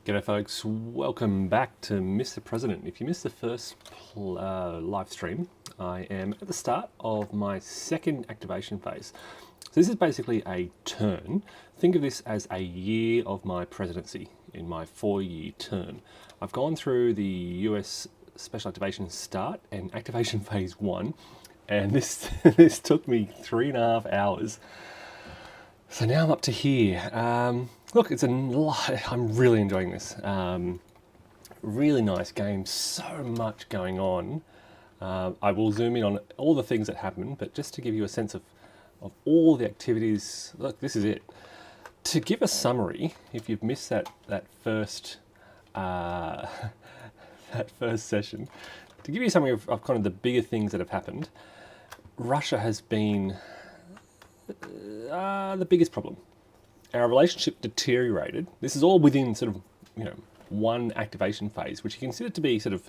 G'day folks, welcome back to Mr. President. If you missed the first live stream, I am at the start of my second activation phase. So this is basically a turn. Think of this as a year of my presidency in my 4-year term. I've gone through the US Special Activation Start and Activation Phase 1, and this, this took me 3.5 hours. So now I'm up to here. Look, I'm really enjoying this. Really nice game, so much going on. I will zoom in on all the things that happen, but just to give you a sense of all the activities, look, this is it. To give a summary, if you've missed that first that first session, to give you a summary of kind of the bigger things that have happened, Russia has been the biggest problem. Our relationship deteriorated. This is all within sort of, one activation phase, which you consider to be sort of,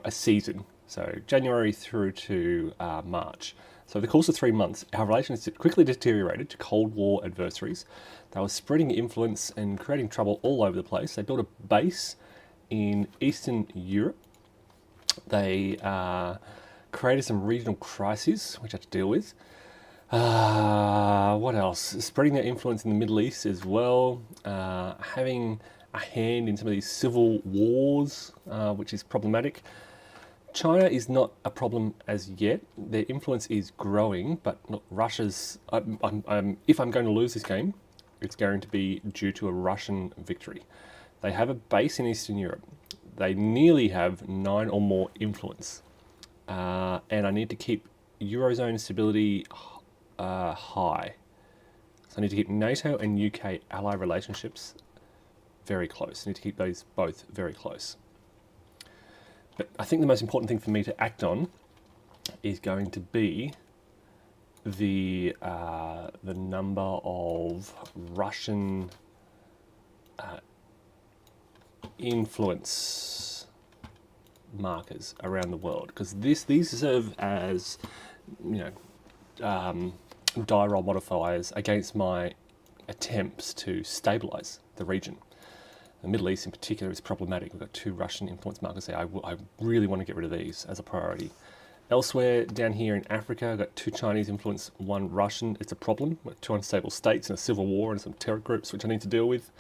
a season. So January through to March. So over the course of 3 months, our relationship quickly deteriorated to Cold War adversaries. They were spreading influence and creating trouble all over the place. They built a base in Eastern Europe. They created some regional crises, which I had to deal with. What else? Spreading their influence in the Middle East as well, having a hand in some of these civil wars, which is problematic. China is not a problem as yet. Their influence is growing, but not Russia's. If I'm going to lose this game, it's going to be due to a Russian victory. They have a base in Eastern Europe. They nearly have 9 or more influence. And I need to keep Eurozone stability high. So I need to keep NATO and UK ally relationships very close. I need to keep those both very close. But I think the most important thing for me to act on is going to be the number of Russian influence markers around the world, because these serve as die roll modifiers against my attempts to stabilise the region. The Middle East in particular is problematic. We've got 2 Russian influence markers there. I really want to get rid of these as a priority. Elsewhere down here in Africa, I've got 2 Chinese influence, 1 Russian. It's a problem. We've got 2 unstable states and a civil war and some terror groups which I need to deal with.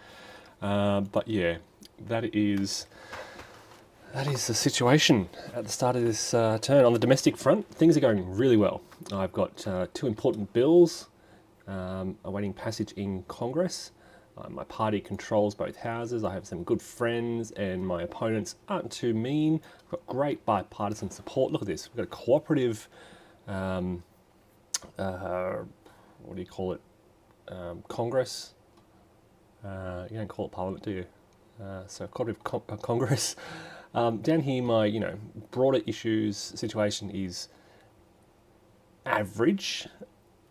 But yeah, that is the situation at the start of this turn. On the domestic front, things are going really well. I've got 2 important bills awaiting passage in Congress. My party controls both houses. I have some good friends, and my opponents aren't too mean. I've got great bipartisan support. Look at this. We've got a cooperative, what do you call it? Congress. You don't call it Parliament, do you? So cooperative Congress. Down here, my broader issues situation is average.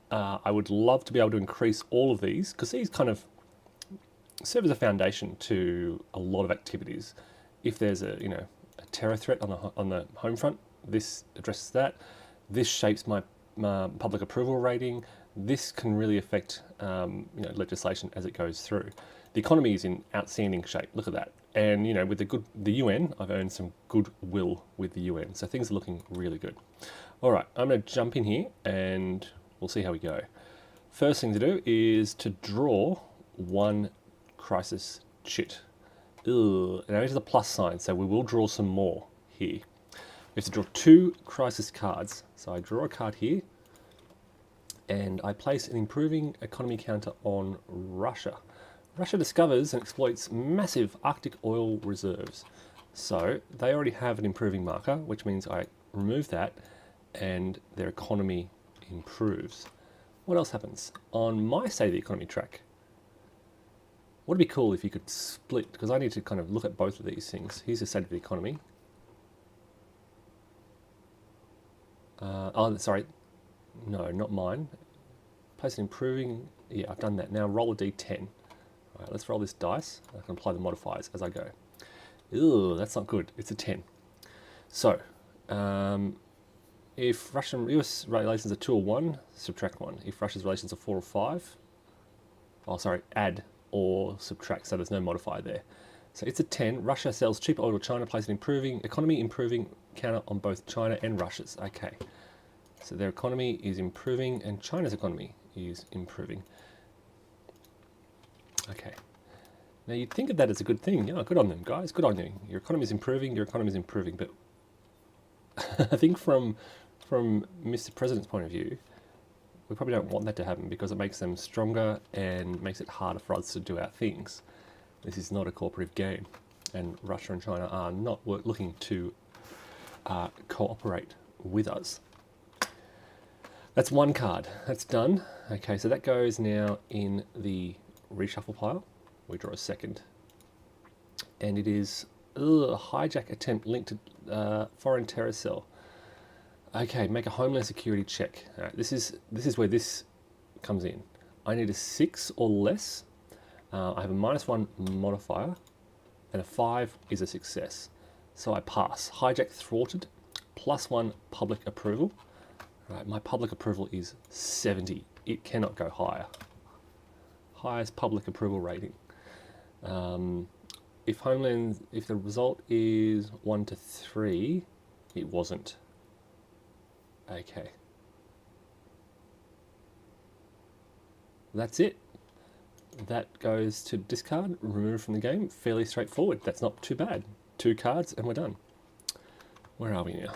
I would love to be able to increase all of these, because these kind of serve as a foundation to a lot of activities. If there's a terror threat on the home front, this addresses that. This shapes my public approval rating. This can really affect legislation as it goes through. The economy is in outstanding shape. Look at that. And with the UN, I've earned some goodwill with the UN. So things are looking really good. All right, I'm going to jump in here and we'll see how we go. First thing to do is to draw 1 crisis chit. Now here's the plus sign, so we will draw some more here. We have to draw 2 crisis cards. So I draw a card here, and I place an improving economy counter on Russia. Russia discovers and exploits massive Arctic oil reserves. So they already have an improving marker, which means I remove that and their economy improves. What else happens? On my state of the economy track, would it be cool if you could split, because I need to kind of look at both of these things. Here's the state of the economy. Sorry. No, not mine. Place an improving. Yeah, I've done that. Now roll a d10. All right, let's roll this dice. I can apply the modifiers as I go. Ew, that's not good. It's a 10. So, if US relations are 2 or 1, subtract 1. If Russia's relations are 4 or 5, add or subtract, so there's no modifier there. So it's a 10. Russia sells cheap oil to China, plays an improving economy, improving counter on both China and Russia's. Okay. So their economy is improving and China's economy is improving. Okay. Now you'd think of that as a good thing. Yeah, good on them, guys. Good on you. Your economy is improving. Your economy is improving. But I think from Mr. President's point of view, we probably don't want that to happen because it makes them stronger and makes it harder for us to do our things. This is not a cooperative game, and Russia and China are not looking to cooperate with us. That's one card. That's done. Okay, so that goes now in the reshuffle pile. We draw a second. And it is hijack attempt linked to foreign terror cell. Okay, make a homeland security check. All right, this is where this comes in. I need a 6 or less. I have a -1 modifier, and a 5 is a success. So I pass. Hijack thwarted, +1 public approval. All right, my public approval is 70. It cannot go higher. Highest public approval rating. If the result is 1 to 3, it wasn't. Okay. That's it. That goes to discard, remove from the game. Fairly straightforward. That's not too bad. 2 cards and we're done. Where are we now?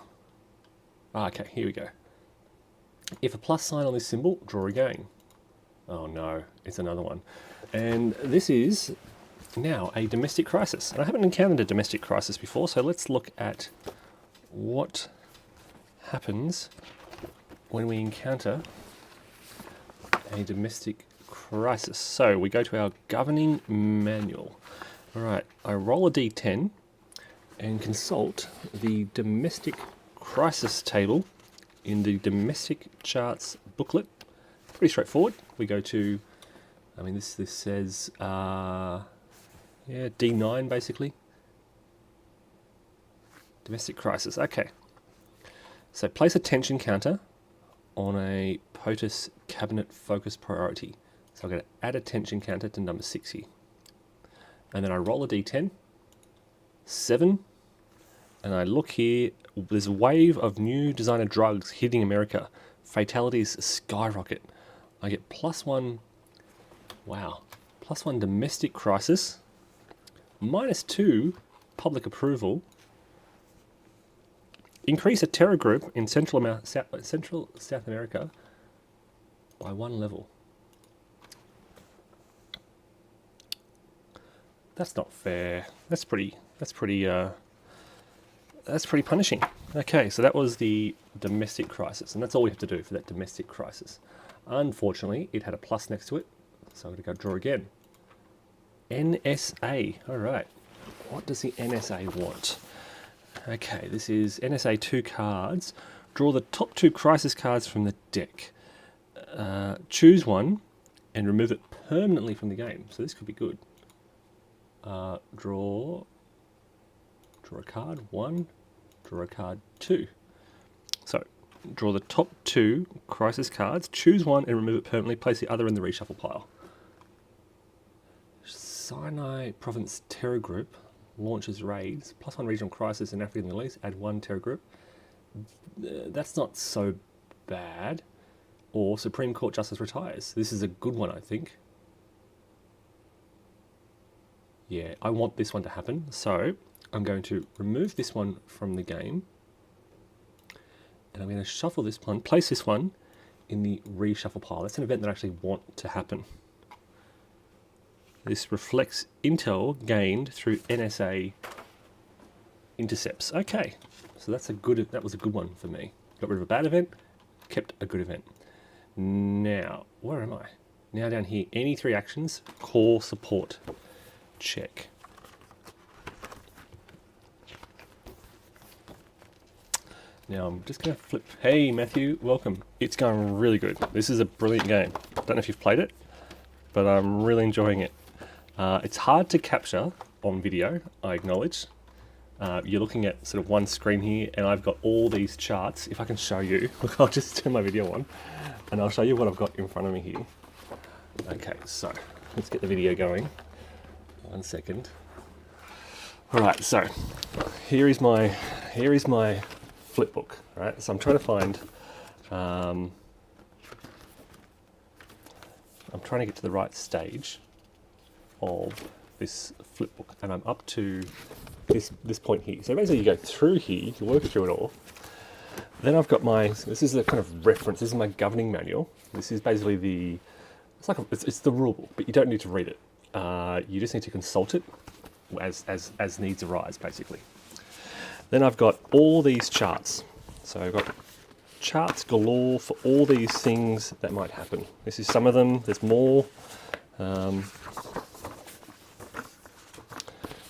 Okay, here we go. If a plus sign on this symbol, draw again. Oh no, it's another one. And this is now a domestic crisis. And I haven't encountered a domestic crisis before, so let's look at what happens when we encounter a domestic crisis. So we go to our governing manual. All right, I roll a d10 and consult the domestic crisis table in the domestic charts booklet. Pretty straightforward. We go to, I mean, this says, yeah, D9 basically. Domestic crisis. Okay. So place a tension counter on a POTUS cabinet focus priority. So I'm going to add a tension counter to number 60. And then I roll a d10, 7, and I look here, there's a wave of new designer drugs hitting America. Fatalities skyrocket. I get +1, wow, +1 domestic crisis, -2 public approval, increase a terror group in Central South America by 1 level. That's not fair. That's pretty punishing. Okay, so that was the domestic crisis, and that's all we have to do for that domestic crisis. Unfortunately, it had a plus next to it, so I'm going to go draw again. NSA. All right. What does the NSA want? Okay, this is NSA 2 cards. Draw the top 2 crisis cards from the deck. Choose one and remove it permanently from the game. So this could be good. Draw a card 1, draw a card 2. So draw the top 2 crisis cards, choose one and remove it permanently, place the other in the reshuffle pile. Sinai Province Terror Group launches raids, +1 regional crisis in Africa and the Middle East, add 1 terror group. That's not so bad. Or Supreme Court Justice retires. This is a good one, I think. Yeah, I want this one to happen, so I'm going to remove this one from the game, and I'm going to shuffle this one, place this one in the reshuffle pile. That's an event that I actually want to happen. This reflects intel gained through NSA intercepts. Okay, so that was a good one for me. Got rid of a bad event, kept a good event. Now, where am I? Now down here, any 3 actions, call support. Check. Now I'm just going to flip. Hey Matthew, welcome. It's going really good. This is a brilliant game. Don't know if you've played it, but I'm really enjoying it. It's hard to capture on video, I acknowledge. You're looking at sort of one screen here, and I've got all these charts. If I can show you, I'll just turn my video on, and I'll show you what I've got in front of me here. Okay, so let's get the video going. 1 second. All right, so here is my flip book. Right, so I'm trying to find. I'm trying to get to the right stage of this flip book, and I'm up to this point here. So basically, you go through here, you work through it all. Then I've got this is the kind of reference. This is my governing manual. This is basically it's the rule book, but you don't need to read it. You just need to consult it as needs arise, basically. Then I've got all these charts. So I've got charts galore for all these things that might happen. This is some of them. There's more.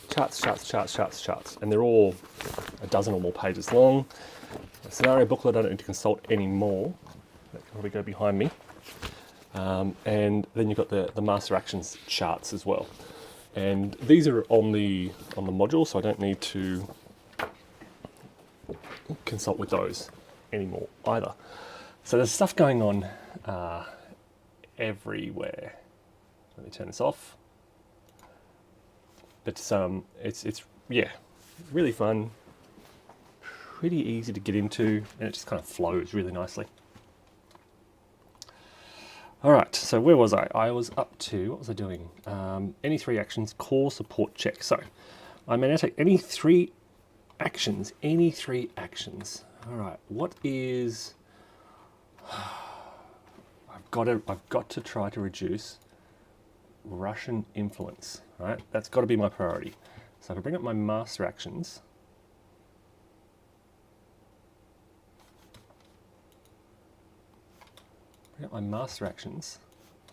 Charts, and they're all a dozen or more pages long. A scenario booklet I don't need to consult anymore. That can probably go behind me. And then you've got the master actions charts as well. And these are on the module, so I don't need to consult with those anymore either. So there's stuff going on everywhere. Let me turn this off. But it's yeah, really fun, pretty easy to get into, and it just kind of flows really nicely. All right, so where was I? I was up to, what was I doing? Any 3 actions, core support check. So I may now take any 3 actions, All right, what is? I've got to try to reduce Russian influence. Right, that's got to be my priority. So if I bring up my master actions,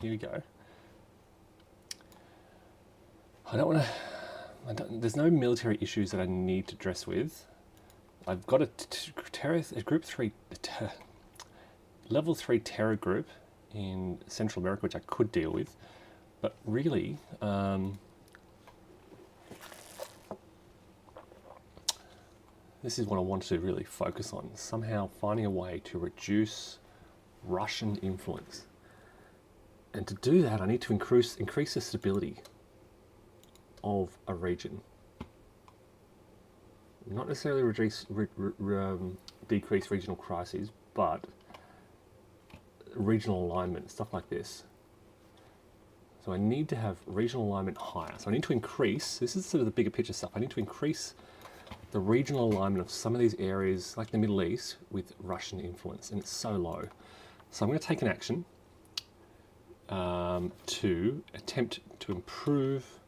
here we go. I don't want to. There's no military issues that I need to address with. I've got a group 3, level 3 terror group in Central America, which I could deal with, but really, this is what I want to really focus on. Somehow finding a way to reduce Russian influence. And to do that, I need to increase the stability of a region. Not necessarily decrease regional crises, but regional alignment, stuff like this. So I need to have regional alignment higher. So I need to increase, this is sort of the bigger picture stuff, I need to increase the regional alignment of some of these areas, like the Middle East, with Russian influence, and it's so low. So I'm going to take an action to attempt to improve.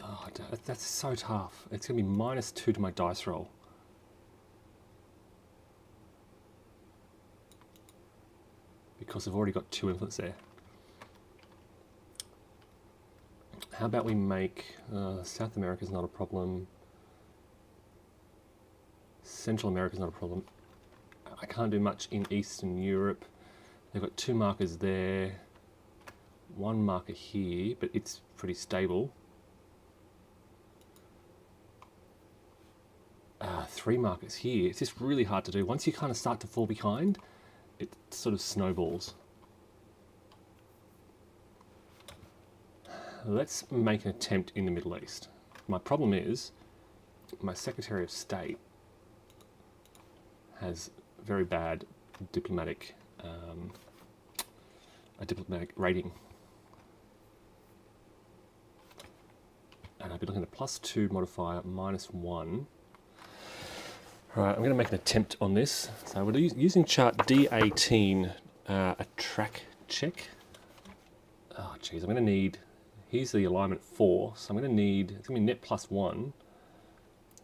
Oh, that's so tough. It's going to be -2 to my dice roll. Because I've already got 2 influence there. How about we make South America's not a problem. Central America's not a problem. I can't do much in Eastern Europe. They've got 2 markers there. 1 marker here, but it's pretty stable. 3 markers here. It's just really hard to do. Once you kind of start to fall behind, it sort of snowballs. Let's make an attempt in the Middle East. My problem is my Secretary of State has very bad diplomatic rating. And I've been looking at a +2 modifier, -1. All right, I'm going to make an attempt on this. So we're using chart D18, a track check. Oh, geez, I'm going to need, here's the alignment 4, so I'm going to need, it's going to be net +1.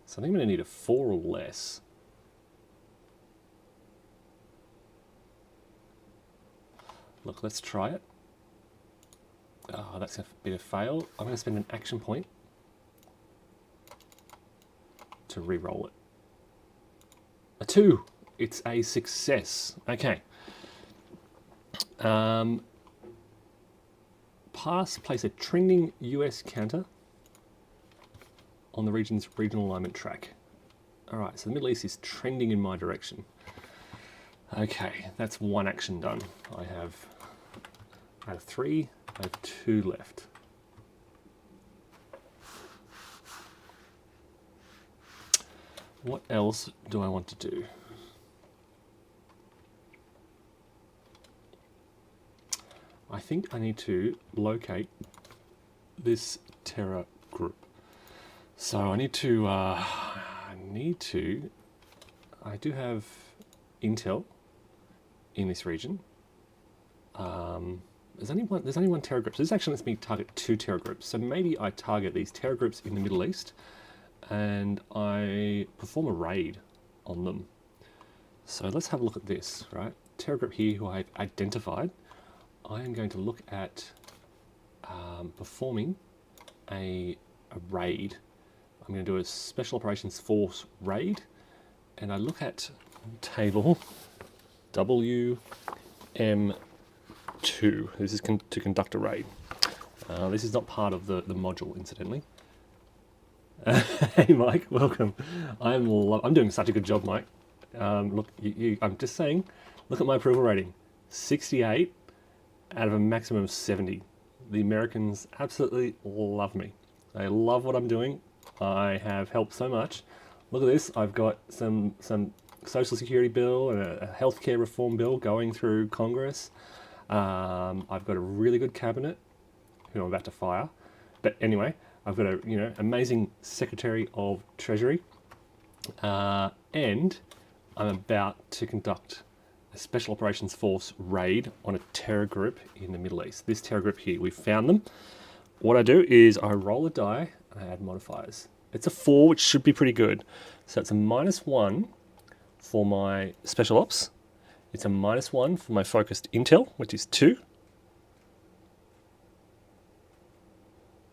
So I think I'm going to need a 4 or less. Look, let's try it. Oh, that's a bit of fail. I'm going to spend an action point to re-roll it. A 2. It's a success. Okay. Place a trending US counter on the region's regional alignment track. All right, so the Middle East is trending in my direction. Okay, that's 1 action done. I have 3, I have 2 left. What else do I want to do? I think I need to locate this Terra group. So I do have intel in this region. There's only one Terra group. So this actually lets me target 2 Terra groups. So maybe I target these Terra groups in the Middle East and I perform a raid on them. So let's have a look at this, right? Terra group here who I've identified. I am going to look at performing a raid. I'm going to do a Special Operations Force raid, and I look at table WM2. This is to conduct a raid. This is not part of the module, incidentally. Hey, Mike, welcome. I'm doing such a good job, Mike. Look, I'm just saying, look at my approval rating, 68 out of a maximum of 70. The Americans absolutely love me. They love what I'm doing. I have helped so much. Look at this. I've got some social security bill and a healthcare reform bill going through Congress. I've got a really good cabinet who I'm about to fire. But anyway, I've got a amazing Secretary of Treasury, and I'm about to conduct a Special Operations Force raid on a terror group in the Middle East. This terror group here, we found them. What I do is I roll a die and I add modifiers. It's a 4, which should be pretty good. So it's a -1 for my special ops. It's a -1 for my focused intel, which is 2.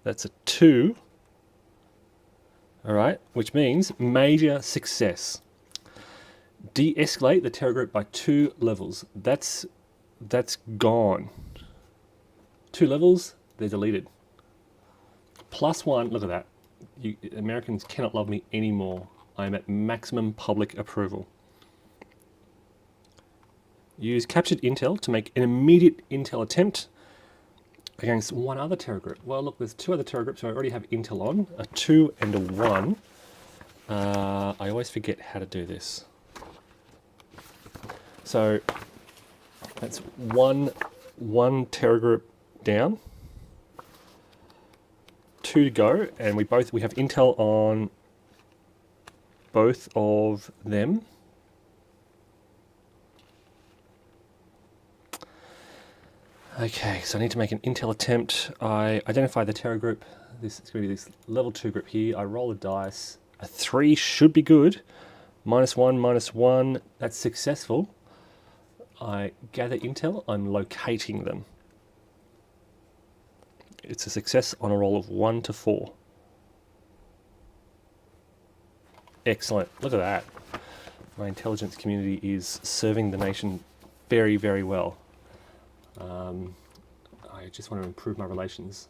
That's a 2. All right, which means major success. De-escalate the terror group by 2 levels. That's gone. 2 levels, they're deleted. +1, look at that. Americans cannot love me anymore. I am at maximum public approval. Use captured intel to make an immediate intel attempt against one other terror group. Well, look, there's 2 other terror groups I already have intel on, a 2 and a 1. I always forget how to do this. So that's one terror group down, 2 to go, and we have intel on both of them. Okay, so I need to make an intel attempt. I identify the terror group. This is going to be this level 2 group here. I roll a dice. A 3 should be good. -1, -1. That's successful. I gather intel. I'm locating them. It's a success on a roll of 1 to 4. Excellent. Look at that. My intelligence community is serving the nation very, very well. I just want to improve my relations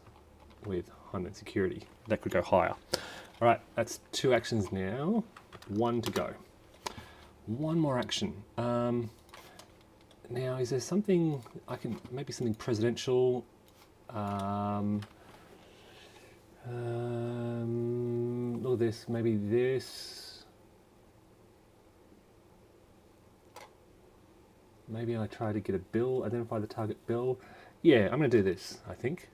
with Homeland Security. That could go higher. All right, that's 2 actions now. 1 to go. 1 more action. Now, is there something maybe something presidential? Look at this. Maybe this. Maybe I try to get a bill, identify the target bill. Yeah, I'm going to do this, I think.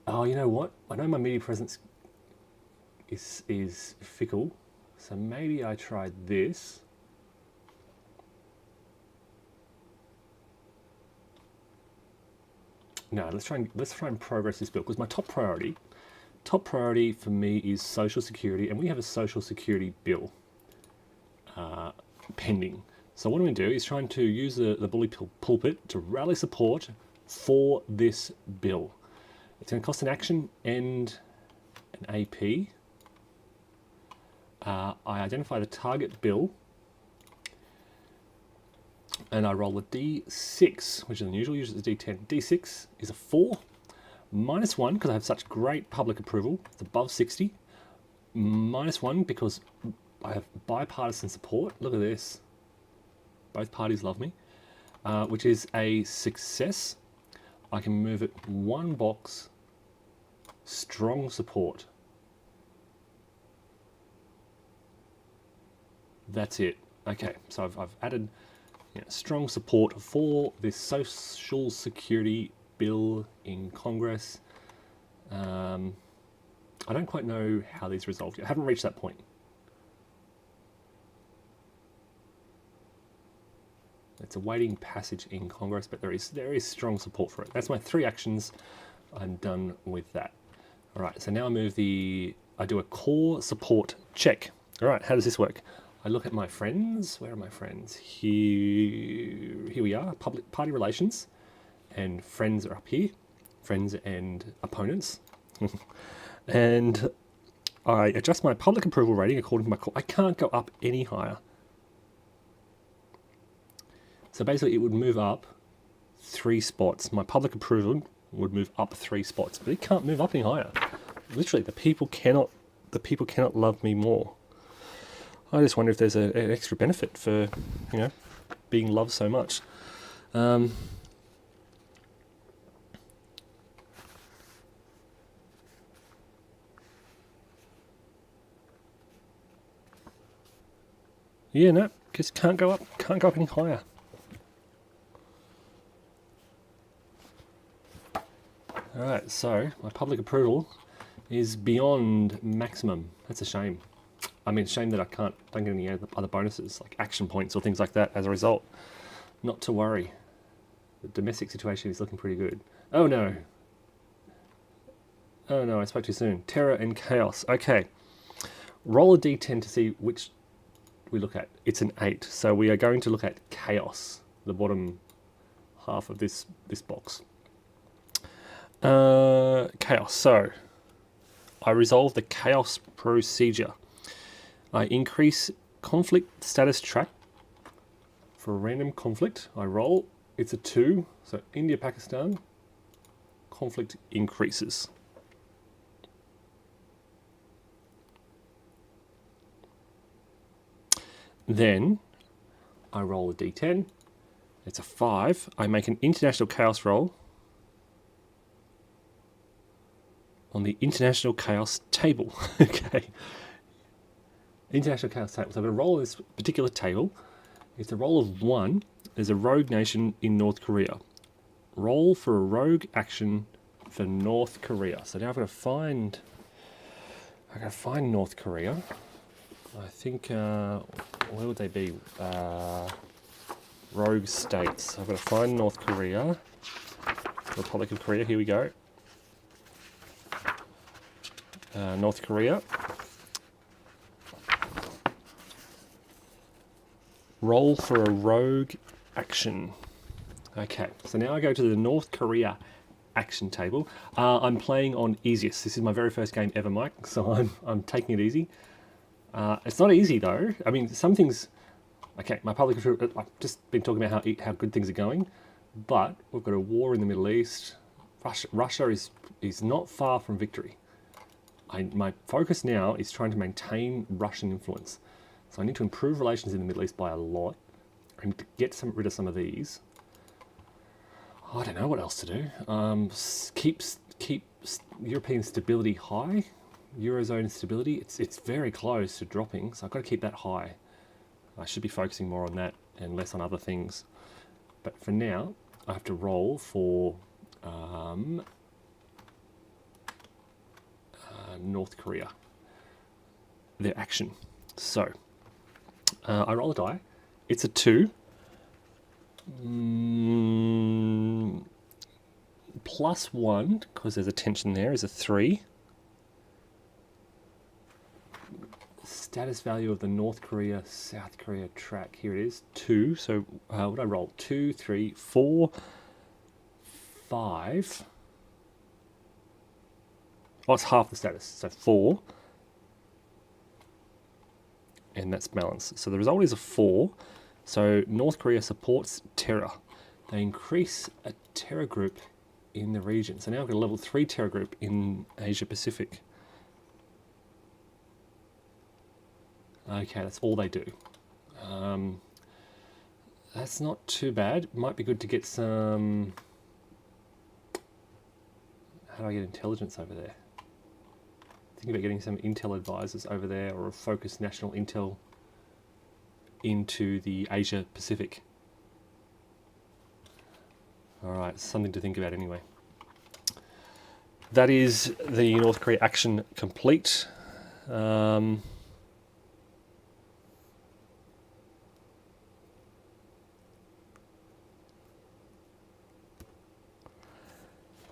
Oh, you know what? I know my media presence is fickle, so maybe I try this. No, let's try and progress this bill, because my top priority for me is social security, and we have a social security bill pending. So what I'm going to do is trying to use the bully pulpit to rally support for this bill. It's going to cost an action and an AP. I identify the target bill, and I roll a D6, which is unusual. Usually it's a D10. D6 is a 4, -1 because I have such great public approval. It's above 60. -1 because I have bipartisan support. Look at this. Both parties love me, which is a success. I can move it 1 box. Strong support. that's it. Okay, so I've added strong support for this social security bill in Congress. I don't quite know how these resolved yet. I haven't reached that point. It's awaiting passage in Congress, but there is strong support for it. That's my 3 actions. I'm done with that. All right, so now I do a core support check. All right, how does this work? I look at my friends. Where are my friends? Here we are, public party relations, and friends are up here. Friends and opponents. And I adjust my public approval rating according to my core. I can't go up any higher. So basically it would move up 3 spots. My public approval would move up 3 spots, but it can't move up any higher. Literally, the people cannot love me more. I just wonder if there's an extra benefit for, being loved so much. Yeah, no, just can't go up any higher. Alright, so my public approval is beyond maximum. That's a shame. I mean, shame that I don't get any other bonuses, like action points or things like that as a result. Not to worry. The domestic situation is looking pretty good. Oh no. Oh no, I spoke too soon. Terror and chaos. Okay. Roll a d10 to see which we look at. It's an 8. So we are going to look at chaos, the bottom half of this box. Chaos. So I resolve the chaos procedure. I increase conflict status track for a random conflict. I roll. It's a 2. So India, Pakistan. Conflict increases. Then I roll a d10. It's a 5. I make an international chaos roll on the international chaos table. Okay. International chaos table. So I'm going to roll this particular table. It's a roll of 1. There's a rogue nation in North Korea. Roll for a rogue action for North Korea. So now I've got to find North Korea. I think, where would they be? Rogue states. I've got to find North Korea. Republic of Korea, here we go. North Korea. Roll for a rogue action. Okay, so now I go to the North Korea action table. I'm playing on easiest. This is my very first game ever, Mike, so I'm taking it easy. It's not easy though. I mean, some things. Okay, my public. I've just been talking about how good things are going, but we've got a war in the Middle East. Russia is not far from victory. My focus now is trying to maintain Russian influence. So I need to improve relations in the Middle East by a lot. I need to get rid of some of these. I don't know what else to do. Keep European stability high. Eurozone stability, it's very close to dropping, so I've got to keep that high. I should be focusing more on that and less on other things. But for now, I have to roll for North Korea, their action. So, I roll a die. It's a 2. Plus 1, because there's a tension there, is a 3. Status value of the North Korea, South Korea track. Here it is, 2. So what did I roll? 2, 3, 4, 5. Oh, it's half the status. So 4. And that's balanced. So the result is a 4. So North Korea supports terror. They increase a terror group in the region. So now I've got a level 3 terror group in Asia Pacific. Okay, that's all they do. That's not too bad. Might be good to get some... How do I get intelligence over there? Think about getting some intel advisors over there, or a focused national intel into the Asia Pacific. All right, something to think about anyway. That is the North Korea action complete.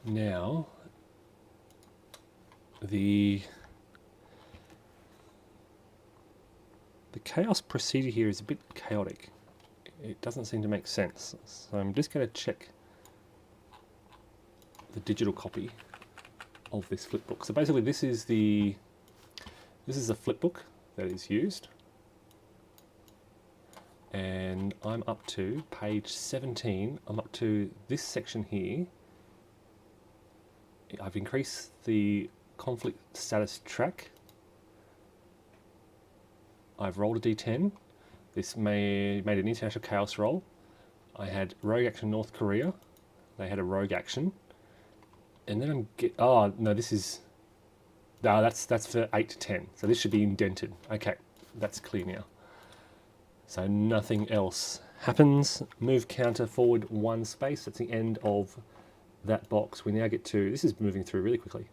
Now, the chaos procedure here is a bit chaotic. It doesn't seem to make sense. So I'm just going to check the digital copy of this flipbook. So basically this is the flipbook that is used. And I'm up to page 17. I'm up to this section here. I've increased the conflict status track. I've rolled a d10. This made an international chaos roll. I had rogue action North Korea. They had a rogue action. And then that's for 8 to 10. So this should be indented. Okay, that's clear now. So nothing else happens. Move counter forward 1 space. That's the end of that box. We now get to, this is moving through really quickly.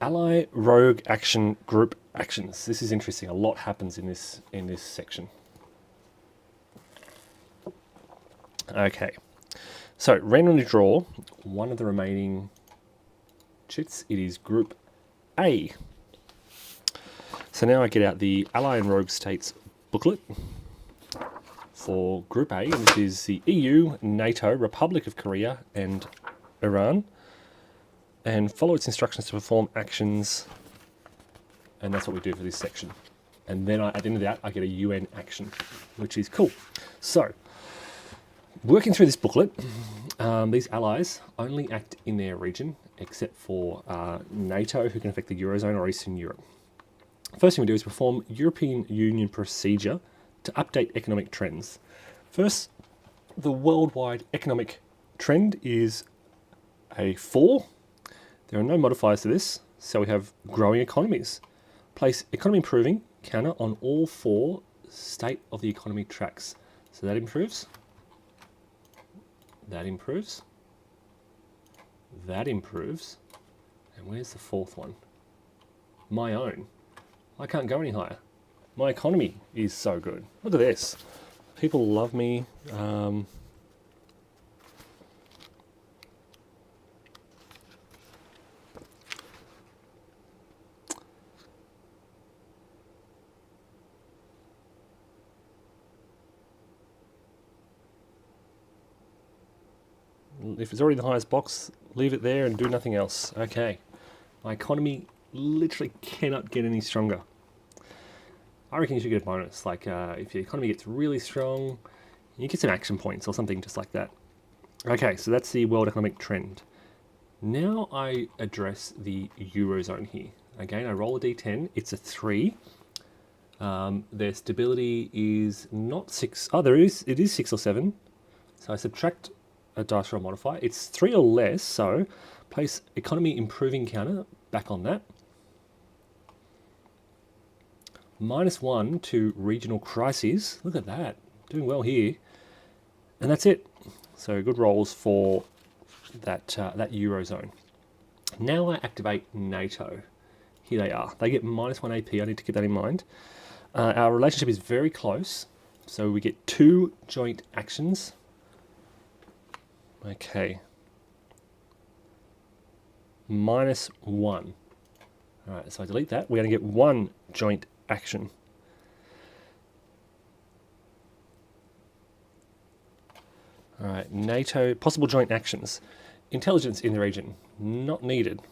Ally rogue action group actions. This is interesting. A lot happens in this section. Okay, so randomly draw one of the remaining chits. It is group A. So now I get out the Ally and Rogue States booklet for group A, and this is the EU, NATO, Republic of Korea, and Iran, and follow its instructions to perform actions, and that's what we do for this section. And then at the end of that, I get a UN action, which is cool. So, working through this booklet, these allies only act in their region, except for NATO, who can affect the Eurozone or Eastern Europe. First thing we do is perform European Union procedure to update economic trends. First, the worldwide economic trend is a 4. There are no modifiers to this, so we have growing economies. Place economy improving counter on all 4 state of the economy tracks. So that improves. That improves. That improves. And where's the 4th one? My own. I can't go any higher. My economy is so good. Look at this. People love me. If it's already the highest box, leave it there and do nothing else. Okay. My economy literally cannot get any stronger. I reckon you should get a bonus. Like, if your economy gets really strong, you get some action points or something just like that. Okay, so that's the world economic trend. Now I address the Eurozone here. Again, I roll a d10. It's a 3. Their stability is not 6. Oh, it is 6 or 7. So I subtract a dice roll modifier. It's 3 or less, so place economy improving counter back on that. -1 to regional crises. Look at that. Doing well here. And that's it. So good rolls for that Eurozone. Now I activate NATO. Here they are. They get -1 AP. I need to keep that in mind. Our relationship is very close. So we get 2 joint actions. Okay. -1. All right, so I delete that. We're going to get 1 joint action. All right, NATO, possible joint actions. Intelligence in the region, not needed.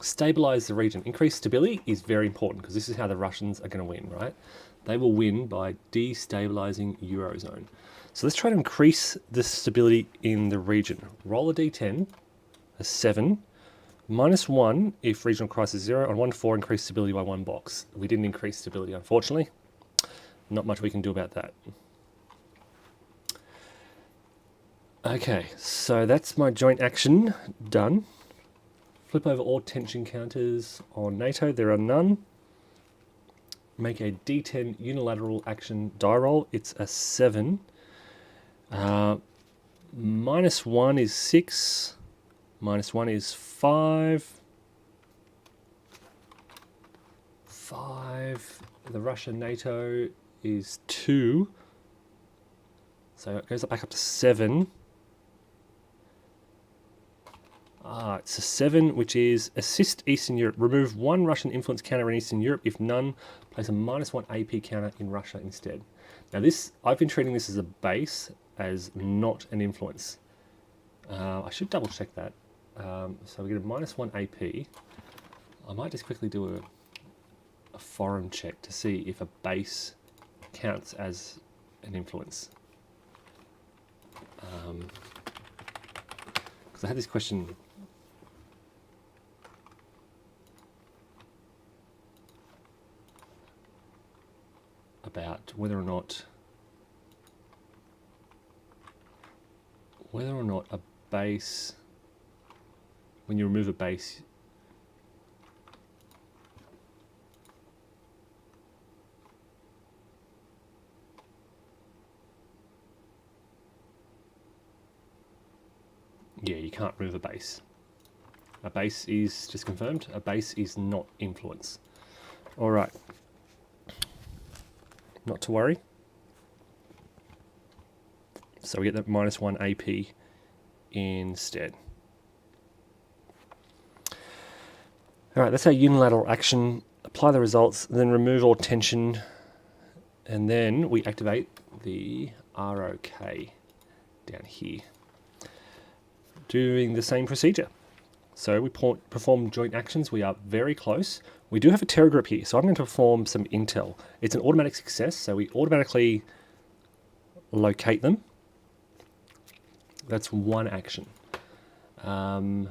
Stabilize the region. Increased stability is very important because this is how the Russians are going to win, right? They will win by destabilizing Eurozone. So let's try to increase the stability in the region. Roll a d10, a 7. -1 if regional crisis 0, on 1-4 increase stability by 1 box. We didn't increase stability, unfortunately. Not much we can do about that. Okay, so that's my joint action done. Flip over all tension counters on NATO. There are none. make a D10 unilateral action die roll. It's a 7. -1 is 6. -1 is 5. 5. The Russian NATO is 2. So it goes back up to 7. It's a 7, which is assist Eastern Europe. Remove 1 Russian influence counter in Eastern Europe. If none, place a -1 AP counter in Russia instead. Now this, I've been treating this as a base, as not an influence. I should double check that. So we get a -1 AP. I might just quickly do a foreign check to see if a base counts as an influence. Because I had this question about whether or not a base, when you remove a base, yeah, you can't remove a base. A base is, just confirmed, a base is not influence. All right. Not to worry. So we get that -1 AP instead. All right, that's our unilateral action. Apply the results, then remove all tension, and then we activate the ROK down here. Doing the same procedure. So we perform joint actions. We are very close. We do have a terror group here, so I'm going to perform some intel. It's an automatic success, so we automatically locate them. That's one action. I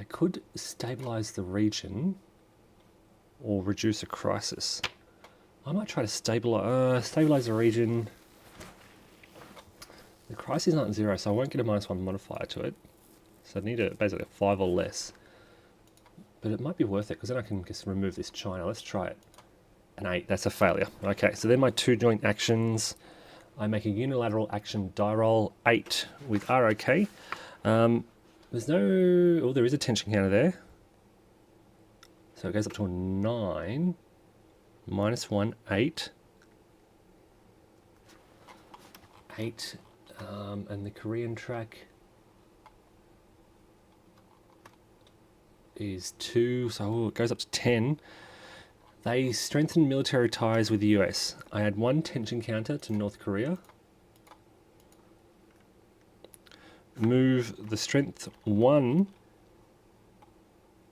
could stabilize the region or reduce a crisis. I might try to stabilize the region. The crisis aren't 0, so I won't get a -1 modifier to it. So I need basically a 5 or less. But it might be worth it, because then I can just remove this China. Let's try it. An 8, that's a failure. Okay, so then my 2 joint actions. I make a unilateral action die roll, 8 with ROK. There's no... Oh, there is a tension counter there. So it goes up to a 9. -1, 8. 8. And the Korean track is 2, so it goes up to 10. They strengthen military ties with the US. I add 1 tension counter to North Korea. Move the strength 1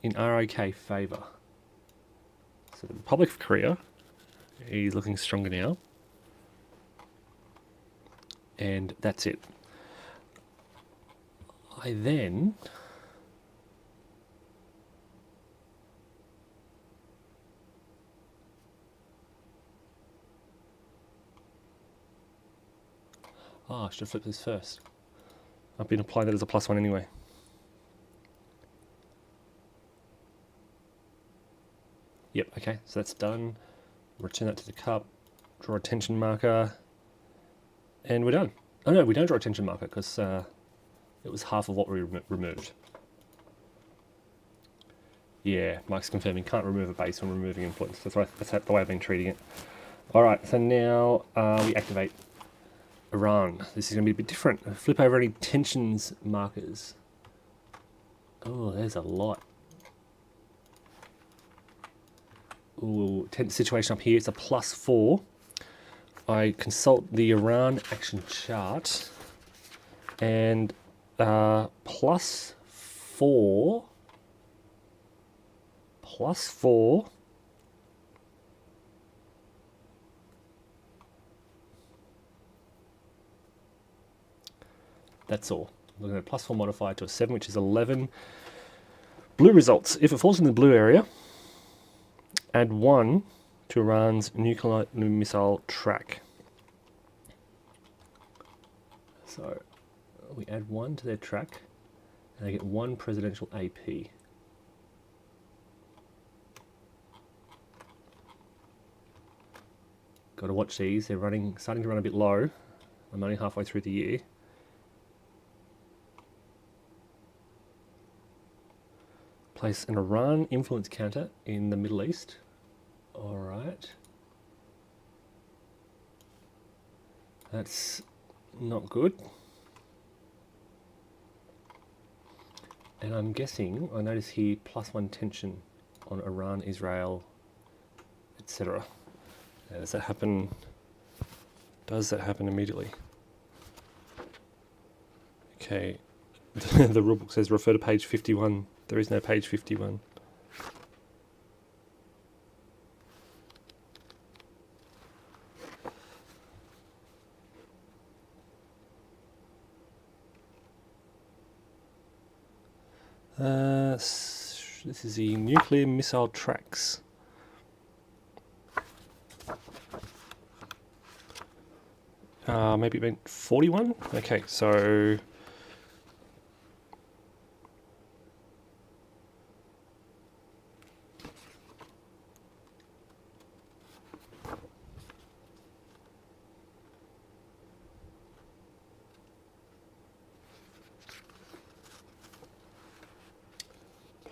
in ROK favour. So the Republic of Korea is looking stronger now. And that's it. I then... I should have flipped this first. I've been applying that as a +1 anyway. Yep, okay, so that's done. Return that to the cup. Draw a tension marker. And we're done. Oh no, we don't draw a tension marker because it was half of what we removed. Yeah, Mike's confirming can't remove a base when removing influence. That's the way I've been treating it. Alright, so now we activate Iran. This is going to be a bit different. Flip over any tensions markers. Oh, there's a lot. Ooh, tense situation up here. It's a +4. I consult the Iran action chart, and +4, +4. That's all. Looking at a +4 modifier to a 7, which is 11. Blue results. If it falls in the blue area, add 1 to Iran's nuclear missile track. So we add 1 to their track. And they get 1 presidential AP. Got to watch these. They're starting to run a bit low. I'm only halfway through the year. Place an Iran influence counter in the Middle East. All right. That's not good. And I'm guessing, I notice here, +1 tension on Iran, Israel, etc. Does that happen? Does that happen immediately? Okay. The rulebook says refer to page 51. There is no page 51. This is the nuclear missile tracks. Maybe it meant 41? Okay, so...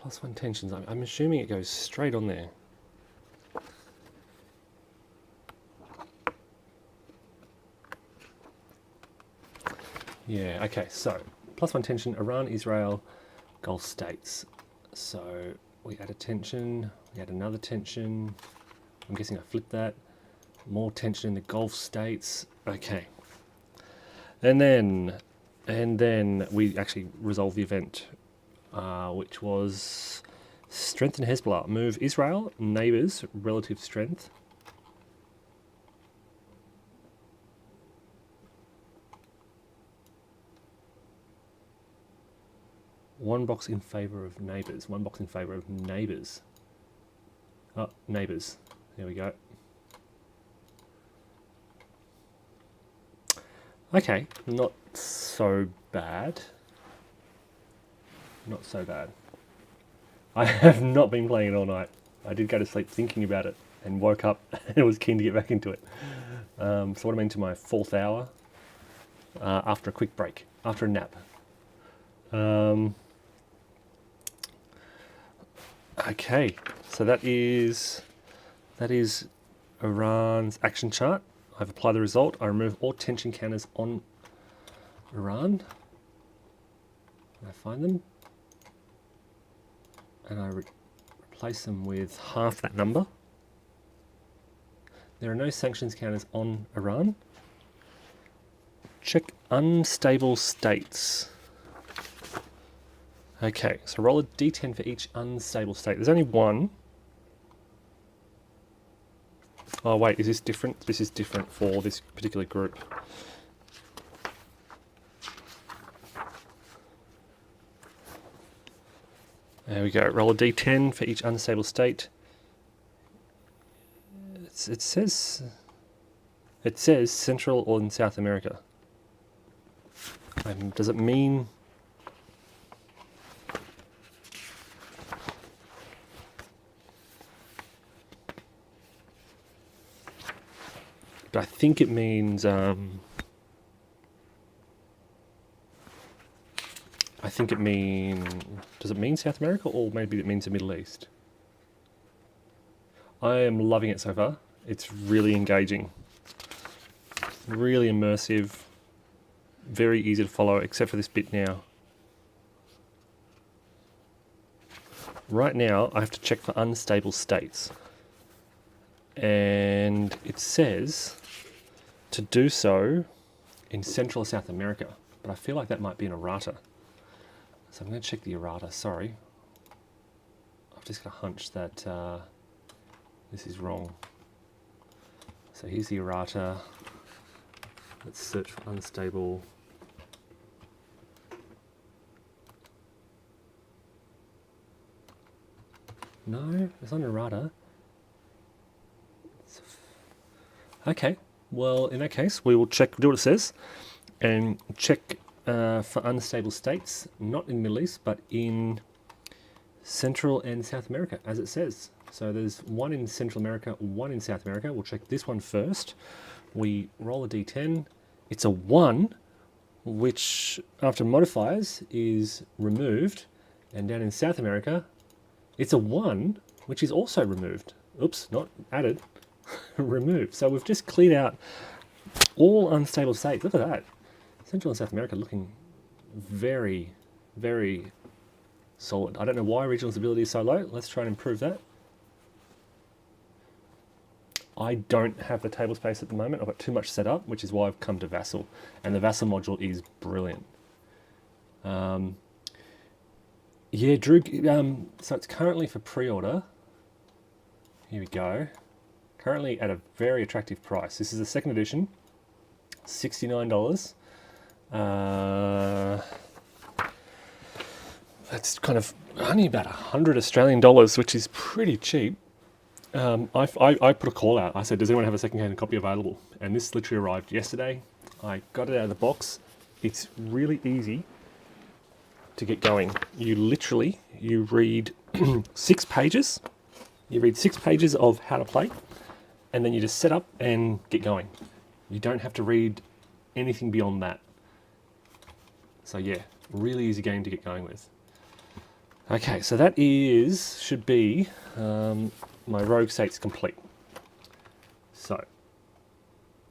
+1 tensions. I'm assuming it goes straight on there. Yeah, okay, so +1 tension, Iran, Israel, Gulf states. So we add a tension, we add another tension. I'm guessing I flipped that. More tension in the Gulf states. Okay. And then we actually resolve the event, which was strengthen Hezbollah, move Israel, neighbours, relative strength. One box in favour of neighbours. One box in favour of neighbours. Oh, neighbours. There we go. Okay, not so bad. Not so bad. I have not been playing it all night. I did go to sleep thinking about it and woke up and was keen to get back into it. So what I'm into my 4th hour after a quick break, after a nap. Okay, so that is Iran's action chart. I've applied the result. I remove all tension counters on Iran. I find them. And I replace them with half that number. There are no sanctions counters on Iran. Check unstable states. Okay, so roll a d10 for each unstable state. There's only one. Oh wait, is this different? This is different for this particular group. There we go. Roll a d10 for each unstable state. It says Central or in South America. Does it mean? But I think it means. I think it means. Does it mean South America, or maybe it means the Middle East? I am loving it so far. It's really engaging, really immersive, very easy to follow, except for this bit now. Right now, I have to check for unstable states, and it says to do so in Central or South America, but I feel like that might be an errata. So I'm going to check the errata, sorry. I've just got a hunch that this is wrong. So here's the errata. Let's search for unstable. No, it's not an errata. Okay, well in that case we will check, do what it says, and check for unstable states, not in the Middle East, but in Central and South America, as it says. So there's one in Central America, one in South America. We'll check this one first. We roll a d10. It's a 1, which after modifiers is removed. And down in South America, it's a 1, which is also removed. Oops, not added, removed. So we've just cleared out all unstable states. Look at that. Central and South America looking very, very solid. I don't know why regional stability is so low. Let's try and improve that. I don't have the table space at the moment. I've got too much set up, which is why I've come to Vassal. And the Vassal module is brilliant. Yeah, Drew, so it's currently for pre-order. Here we go. Currently at a very attractive price. This is the second edition, $69. That's kind of only about $100 Australian dollars, which is pretty cheap. I put a call out. I said, does anyone have a second-hand copy available? And this literally arrived yesterday. I got it out of the box. It's really easy to get going. You read 6 pages. You read 6 pages of how to play, and then you just set up and get going. You don't have to read anything beyond that. So yeah, really easy game to get going with. Okay, so that should be my rogue states complete. So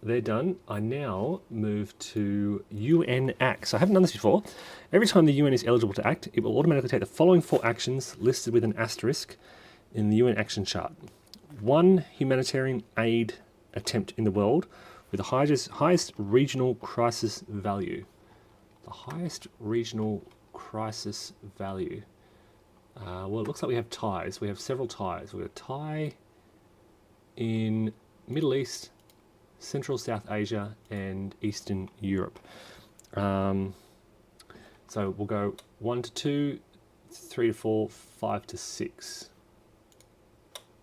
they're done. I now move to UN acts. I haven't done this before. Every time the UN is eligible to act, it will automatically take the following 4 actions listed with an asterisk in the UN action chart. 1 humanitarian aid attempt in the world with the highest regional crisis value. The highest regional crisis value. Well, it looks like we have ties. We have several ties. We have a tie in Middle East, Central South Asia, and Eastern Europe. So we'll go 1 to 2, 3 to 4, 5 to 6,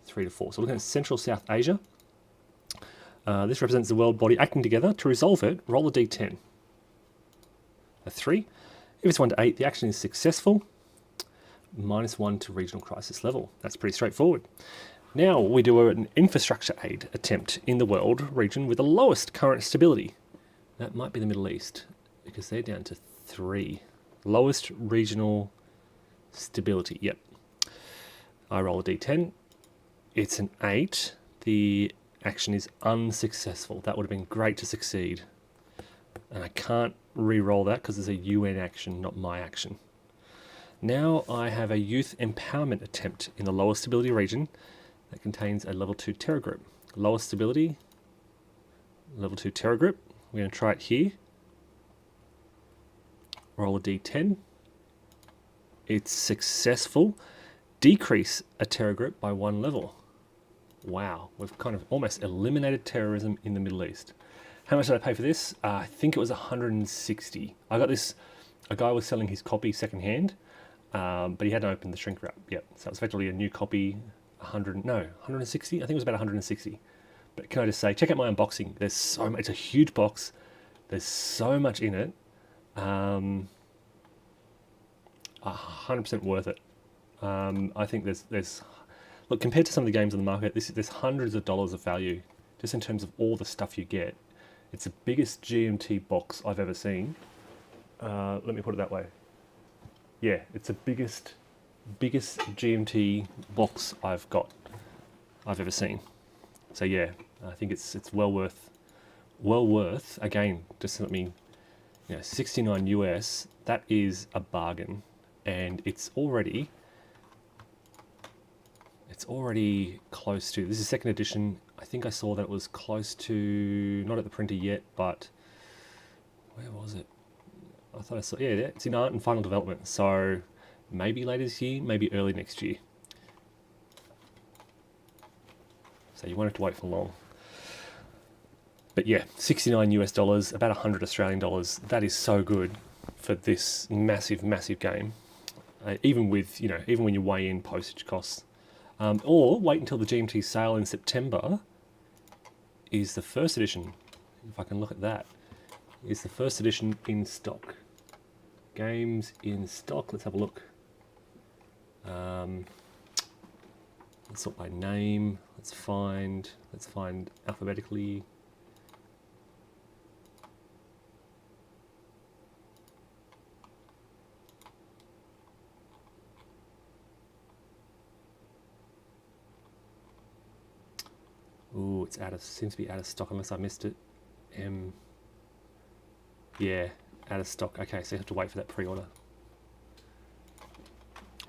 3 to 4. So looking at Central South Asia. This represents the world body acting together. To resolve it, roll a d10. A 3. If it's 1 to 8, the action is successful. -1 to regional crisis level. That's pretty straightforward. Now we do an infrastructure aid attempt in the world region with the lowest current stability. That might be the Middle East, because they're down to 3. Lowest regional stability, yep. I roll a d10. It's an 8. The action is unsuccessful. That would have been great to succeed. And I can't re-roll that because it's a UN action, not my action. Now I have a youth empowerment attempt in the lower stability region that contains a level 2 terror group. Lower stability, level 2 terror group. We're going to try it here. Roll a d10. It's successful. Decrease a terror group by 1 level. Wow, we've kind of almost eliminated terrorism in the Middle East. How much did I pay for this? I think it was 160. I got this, a guy was selling his copy secondhand, but he hadn't opened the shrink wrap yet. So it's effectively a new copy, 160? I think it was about 160. But can I just say, check out my unboxing. There's so much, it's a huge box. There's so much in it. 100% worth it. I think there's look, compared to some of the games on the market, there's hundreds of dollars of value just in terms of all the stuff you get. It's the biggest GMT box I've ever seen. Let me put it that way. Yeah, it's the biggest GMT box I've ever seen. So yeah, I think it's well worth. Again, just let me, 69 US. That is a bargain, and it's already close to. This is second edition. I think I saw that it was close to, not at the printer yet, but where was it? I thought I saw, yeah, it's in art and final development. So maybe later this year, maybe early next year. So you won't have to wait for long. But yeah, 69 US dollars, about 100 Australian dollars. That is so good for this massive, massive game. Even with, even when you weigh in postage costs. Or wait until the GMT sale in September is the first edition. If I can look at that, is the first edition in stock. Games in stock. Let's have a look. Let's sort by name. Let's find alphabetically. Ooh, it's seems to be out of stock unless I missed it. Yeah, out of stock. Okay, so you have to wait for that pre-order.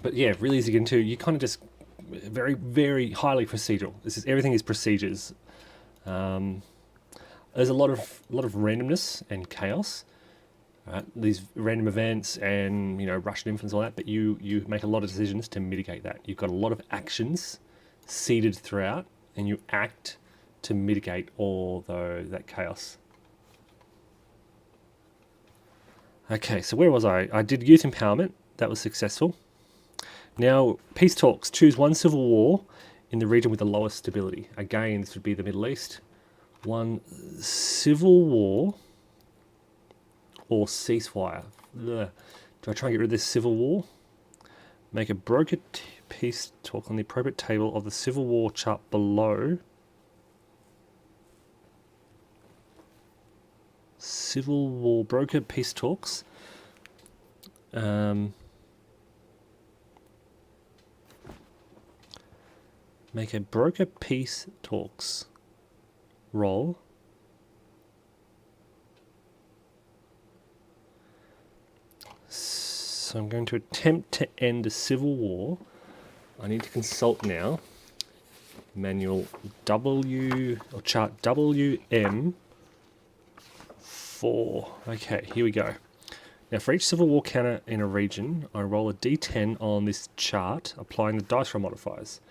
But yeah, really easy to get into. You kind of just very, very highly procedural. Everything is procedures. There's a lot of randomness and chaos. Right? These random events and Russian influence and all that, but you make a lot of decisions to mitigate that. You've got a lot of actions seeded throughout, and you act to mitigate all that chaos. Okay, so where was I? I did youth empowerment. That was successful. Now, peace talks. Choose one civil war in the region with the lowest stability. Again, this would be the Middle East. One civil war or ceasefire. Ugh. Do I try and get rid of this civil war? Make a brokered peace talk on the appropriate table of the civil war chart below. Civil war broker peace talks. Make a broker peace talks roll. So I'm going to attempt to end a civil war. I need to consult now. Manual W or chart WM4. Okay, here we go. Now for each civil war counter in a region, I roll a d10 on this chart, applying the dice roll modifiers.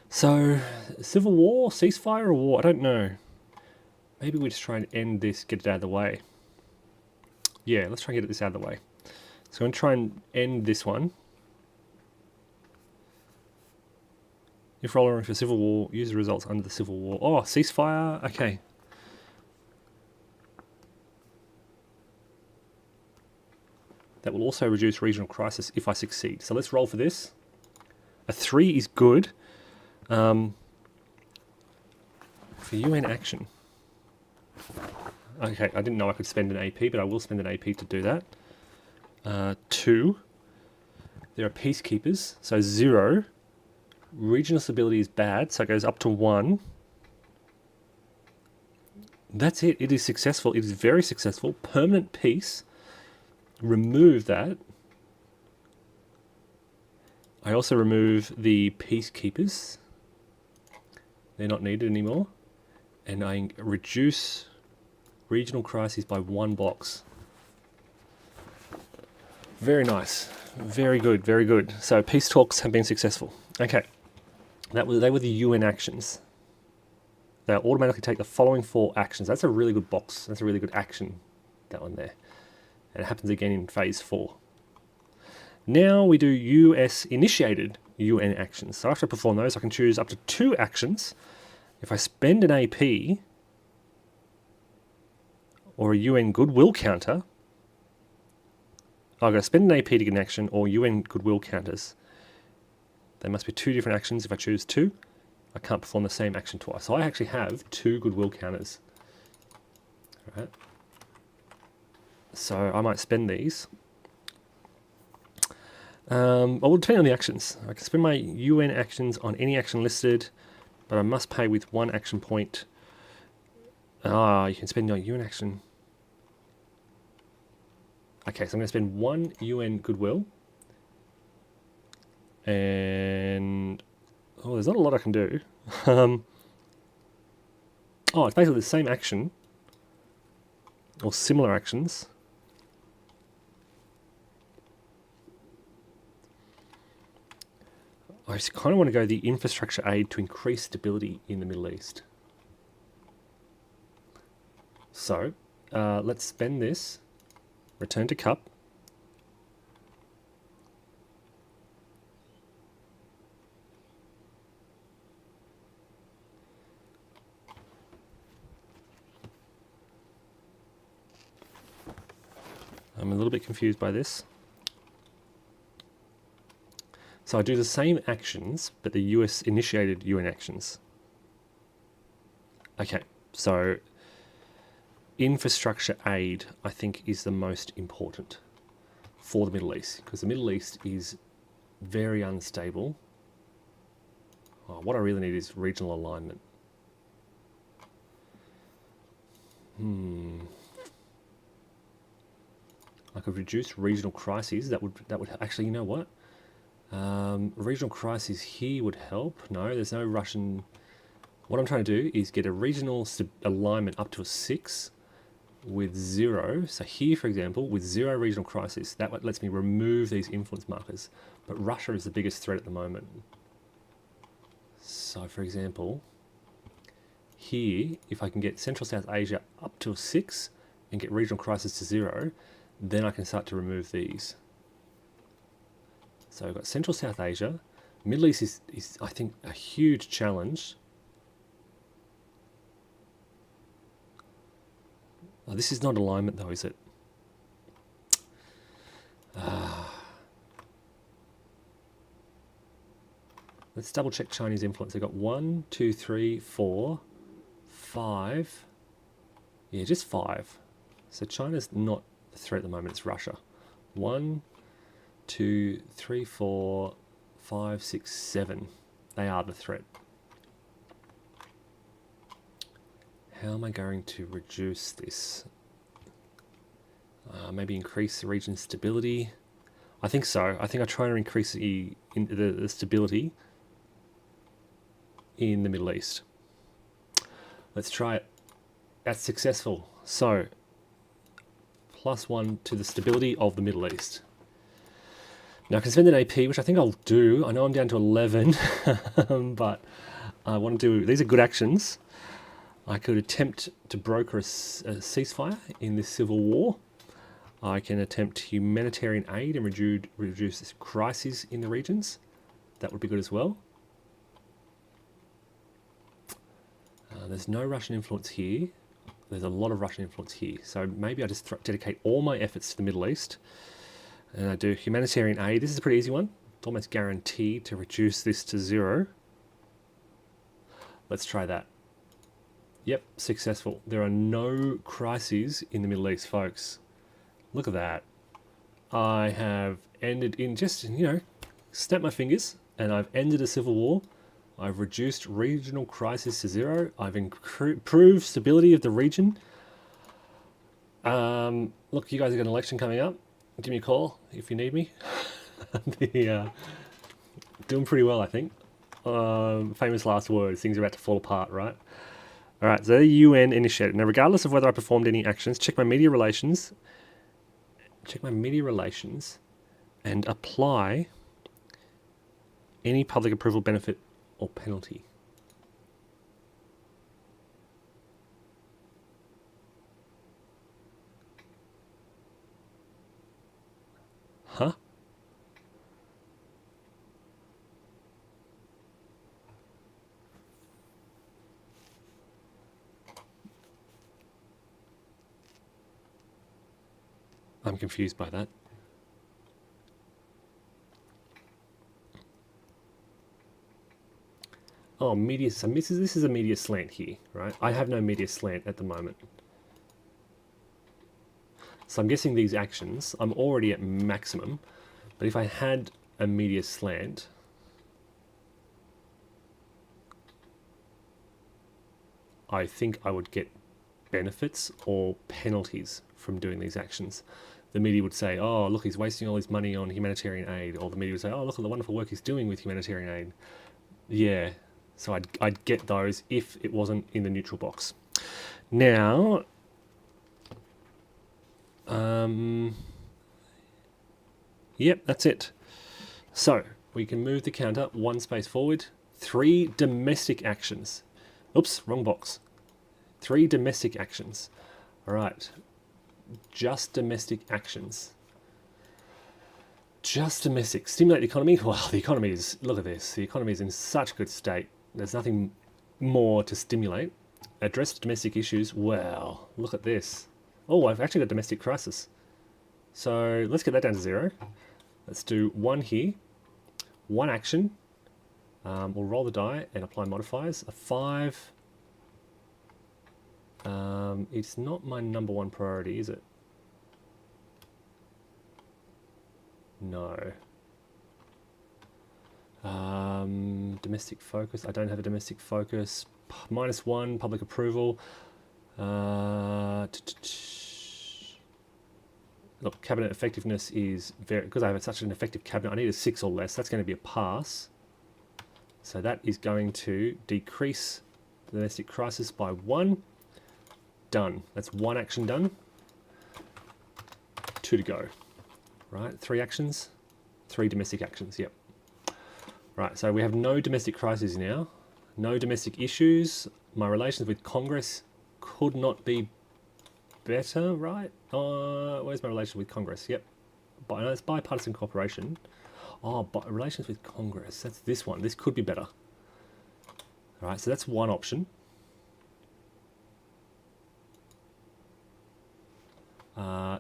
So, civil war, ceasefire, or war? I don't know. Maybe we just try and end this, get it out of the way. Yeah, let's try and get this out of the way. So I'm going to try and end this one. If rolling for civil war, use the results under the civil war. Oh, ceasefire, okay. That will also reduce regional crisis if I succeed. So let's roll for this. A 3 is good. For UN action. Okay, I didn't know I could spend an AP, but I will spend an AP to do that. 2. There are peacekeepers, so 0. Regional stability is bad, so it goes up to 1. That's it. It is successful. It is very successful. Permanent peace. Remove that. I also remove the peacekeepers. They're not needed anymore. And I reduce regional crises by 1 box. Very nice. Very good, very good. So peace talks have been successful. Okay. They were the UN actions. They'll automatically take the following 4 actions. That's a really good box. That's a really good action, that one there. And it happens again in phase 4. Now we do US initiated UN actions. So after I perform those, I can choose up to 2 actions. If I spend an AP or a UN goodwill counter, I've got to spend an AP to get an action or UN goodwill counters. There must be 2 different actions. If I choose 2, I can't perform the same action twice. So I actually have 2 goodwill counters. All right. So I might spend these. Well, depending on the actions. I can spend my UN actions on any action listed, but I must pay with 1 action point. You can spend your UN action. Okay, so I'm going to spend 1 UN goodwill. And there's not a lot I can do. It's basically the same action or similar actions. I just kind of want to go the infrastructure aid to increase stability in the Middle East. So, let's spend this. Return to cup. I'm a little bit confused by this. So I do the same actions, but the US initiated UN actions. Okay, so infrastructure aid, I think, is the most important for the Middle East, because the Middle East is very unstable. Oh, what I really need is regional alignment. I could reduce regional crises. That would actually, you know what? Regional crises here would help. No, there's no Russian. What I'm trying to do is get a regional alignment up to a 6 with 0. So here, for example, with 0 regional crisis, that lets me remove these influence markers. But Russia is the biggest threat at the moment. So, for example, here, if I can get Central South Asia up to a 6 and get regional crisis to 0, then I can start to remove these. So I've got Central South Asia. Middle East is I think, a huge challenge. Oh, this is not alignment though, is it? Let's double check Chinese influence. They've got 1, 2, 3, 4, 5. Yeah, just 5. So China's not the threat at the moment, it's Russia. 1, 2, 3, 4, 5, 6, 7. They are the threat. How am I going to reduce this? Maybe increase the region's stability. I think so. I think I try to increase the stability in the Middle East. Let's try it. That's successful. So, +1 to the stability of the Middle East. Now I can spend an AP, which I think I'll do. I know I'm down to 11, but I want to do, these are good actions. I could attempt to broker a ceasefire in this civil war. I can attempt humanitarian aid and reduce this crises in the regions. That would be good as well. There's no Russian influence here. There's a lot of Russian influence here. So maybe I just dedicate all my efforts to the Middle East. And I do humanitarian aid. This is a pretty easy one. It's almost guaranteed to reduce this to 0. Let's try that. Yep, successful. There are no crises in the Middle East, folks. Look at that. I have ended in just, snap my fingers, and I've ended a civil war. I've reduced regional crisis to 0. I've improved stability of the region. Look, you guys have got an election coming up. Give me a call if you need me. Doing pretty well, I think. Famous last words. Things are about to fall apart, right? All right, so the UN initiated. Now, regardless of whether I performed any actions, check my media relations. Check my media relations and apply any public approval benefit or penalty. Huh? I'm confused by that. Oh, media. So this is a media slant here, right? I have no media slant at the moment. So I'm guessing these actions, I'm already at maximum, but if I had a media slant, I think I would get benefits or penalties from doing these actions. The media would say, oh, look, he's wasting all his money on humanitarian aid. Or the media would say, oh, look at the wonderful work he's doing with humanitarian aid. Yeah, so I'd get those if it wasn't in the neutral box. Now, yep, that's it. So we can move the counter 1 space forward. 3 domestic actions. Oops, wrong box. 3 domestic actions. All right. Just domestic actions. Just domestic. Stimulate the economy. Well, the economy is, look at this. The economy is in such good state. There's nothing more to stimulate. Address domestic issues. Well, look at this. Oh, I've actually got domestic crisis. So let's get that down to 0. Let's do 1 here, 1 action. We'll roll the die and apply modifiers. A 5. It's not my number 1 priority, is it? No. Domestic focus. I don't have a domestic focus. -1 public approval. Look, cabinet effectiveness is very, because I have such an effective cabinet, I need a 6 or less. That's going to be a pass. So that is going to decrease the domestic crisis by 1. Done. That's 1 action done. 2 to go. Right, 3 actions, 3 domestic actions, yep. Right, so we have no domestic crises now, no domestic issues. My relations with Congress could not be better, right? Where's my relation with Congress? Yep, but no, it's bipartisan cooperation. Oh, but relations with Congress, that's this one. This could be better. All right, so that's one option.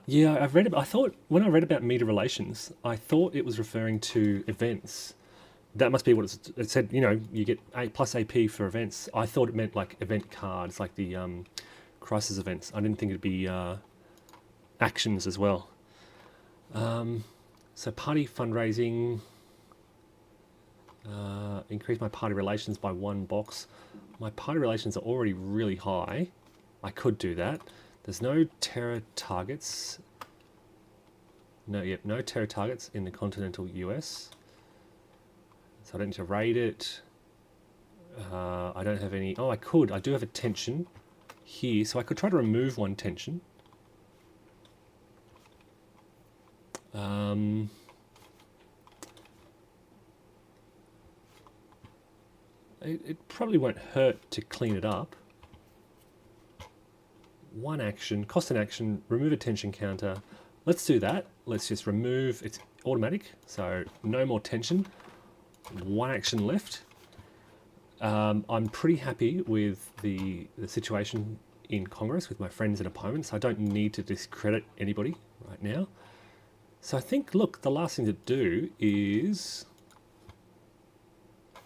Yeah, I've read. I thought when I read about media relations, I thought it was referring to events. That must be what it said. You know, you get A plus AP for events. I thought it meant like event cards, like the crisis events. I didn't think it'd be actions as well. So party fundraising. Increase my party relations by 1 box. My party relations are already really high. I could do that. There's no terror targets. No terror targets in the continental US. So I don't need to raid it. I don't have any. Oh, I could. I do have a tension here, so I could try to remove 1 tension. It probably won't hurt to clean it up. 1 action, cost an action, remove a tension counter. Let's do that. Let's just remove, it's automatic, so no more tension. 1 action left. I'm pretty happy with the situation in Congress with my friends and opponents. I don't need to discredit anybody right now. So I think, look, the last thing to do is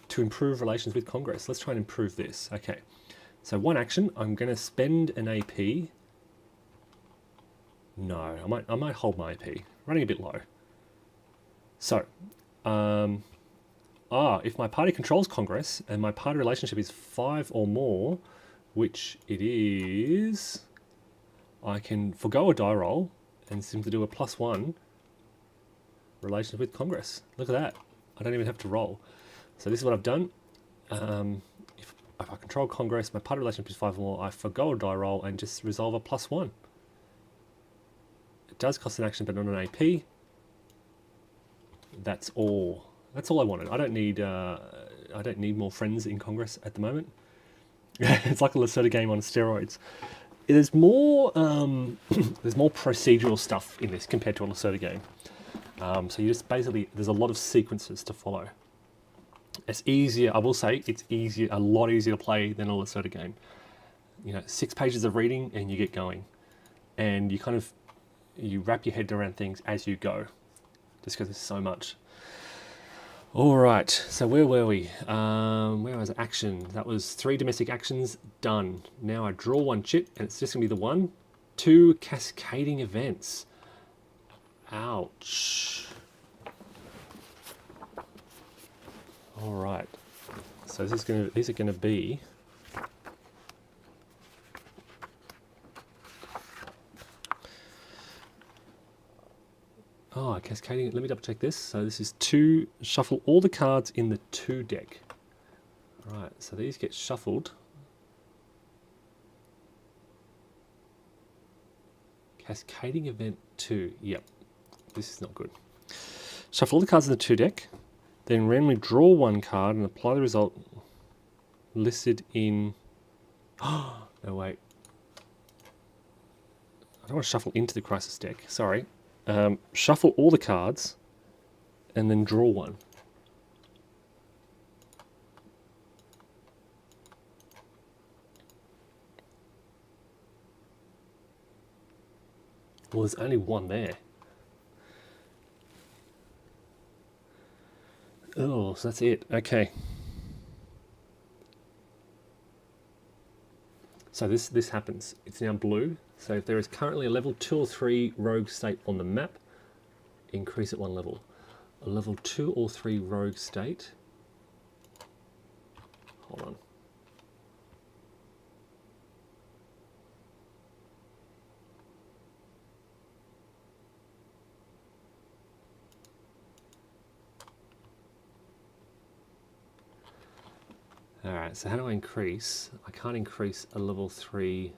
to improve relations with Congress. Let's try and improve this. Okay. So 1 action, I'm going to spend an AP. No, I might hold my AP. Running a bit low. So, if my party controls Congress and my party relationship is 5 or more, which it is, I can forgo a die roll and simply do a +1 relations with Congress. Look at that. I don't even have to roll. So this is what I've done. If I control Congress, my party relationship is 5 or more, I forgo a die roll and just resolve a +1. It does cost an action, but not an AP. That's all. That's all I wanted. I don't need more friends in Congress at the moment. It's like a Lacerda game on steroids. There's more there's more procedural stuff in this compared to a Lacerda game. So you just basically, there's a lot of sequences to follow. It's easier, I will say, it's easier, a lot easier to play than a Lacerda game. You know, 6 pages of reading and you get going. And you kind of, you wrap your head around things as you go. Just because there's so much. All right, so where were we? Where was action? That was 3 domestic actions, done. Now I draw 1 chit and it's just gonna be the 1. 2 cascading events. Ouch. All right, so these are gonna be cascading. Let me double check this. So this is 2. Shuffle all the cards in the 2 deck. All right, so these get shuffled. Cascading event 2. Yep, this is not good. Shuffle all the cards in the 2 deck. Then randomly draw 1 card and apply the result listed in... Oh, no, wait. I don't want to shuffle into the crisis deck. Sorry. Shuffle all the cards and then draw 1. Well, there's only 1 there. Oh, so that's it. Okay. So this happens. It's now blue. So if there is currently a level 2 or 3 rogue state on the map, increase it 1 level. A level 2 or 3 rogue state. Hold on. Alright, so how do I increase? I can't increase a level 3.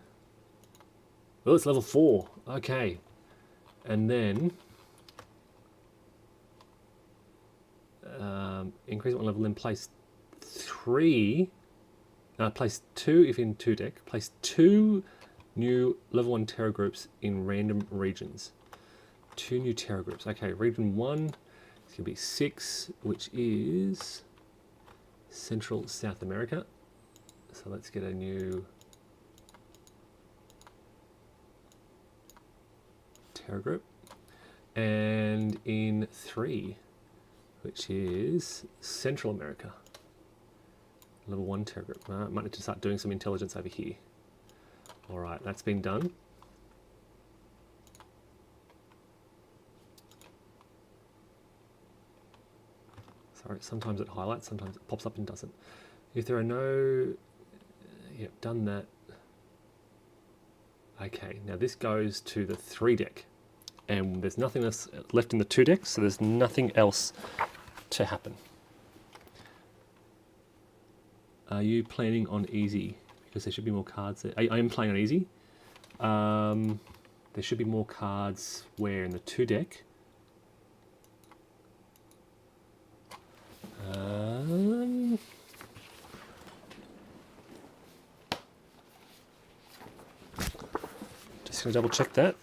Oh, it's level 4. Okay. And then increase one level, then place 3. Place 2 if in 2 deck. Place 2 new level 1 terror groups in random regions. 2 new terror groups. Okay, region 1 is going to be 6, which is Central South America. So let's get a new terror group. And in 3, which is Central America. Level 1 terror group. Might need to start doing some intelligence over here. Alright, that's been done. Sorry, sometimes it highlights, sometimes it pops up and doesn't. If there are no... Yep, done that. Okay, now this goes to the 3 deck. And there's nothing else left in the 2 deck, so there's nothing else to happen. Are you planning on easy? Because there should be more cards there. I am playing on easy. There should be more cards where in the 2 deck. Just going to double check that.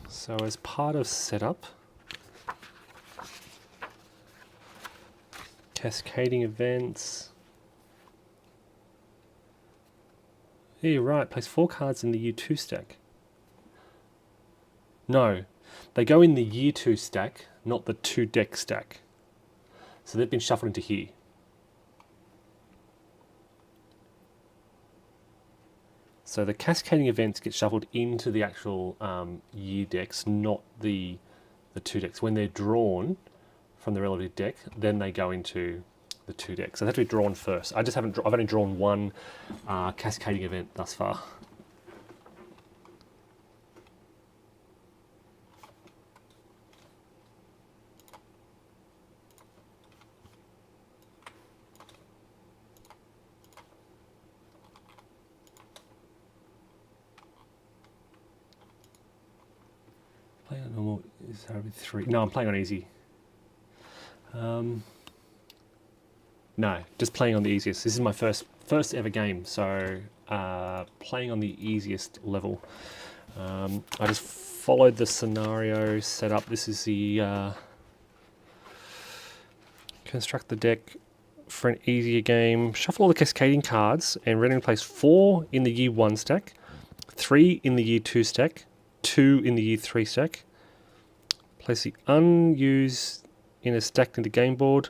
So as part of setup, cascading events. Yeah, you're right. Place 4 cards in the year 2 stack. No, they go in the year 2 stack, not the 2 deck stack. So they've been shuffled into here. So the cascading events get shuffled into the actual year decks, not the 2 decks. When they're drawn from the relative deck, then they go into the 2 decks. So they have to be drawn first. I've only drawn 1 cascading event thus far. Playing on normal is 3. No, I'm playing on easy. No, just playing on the easiest. This is my first ever game, so playing on the easiest level. I just followed the scenario setup. This is the construct the deck for an easier game. Shuffle all the cascading cards and randomly place 4 in the year 1 stack, 3 in the year 2 stack, 2 in the year 3 stack. Place the unused in a stack in the game board.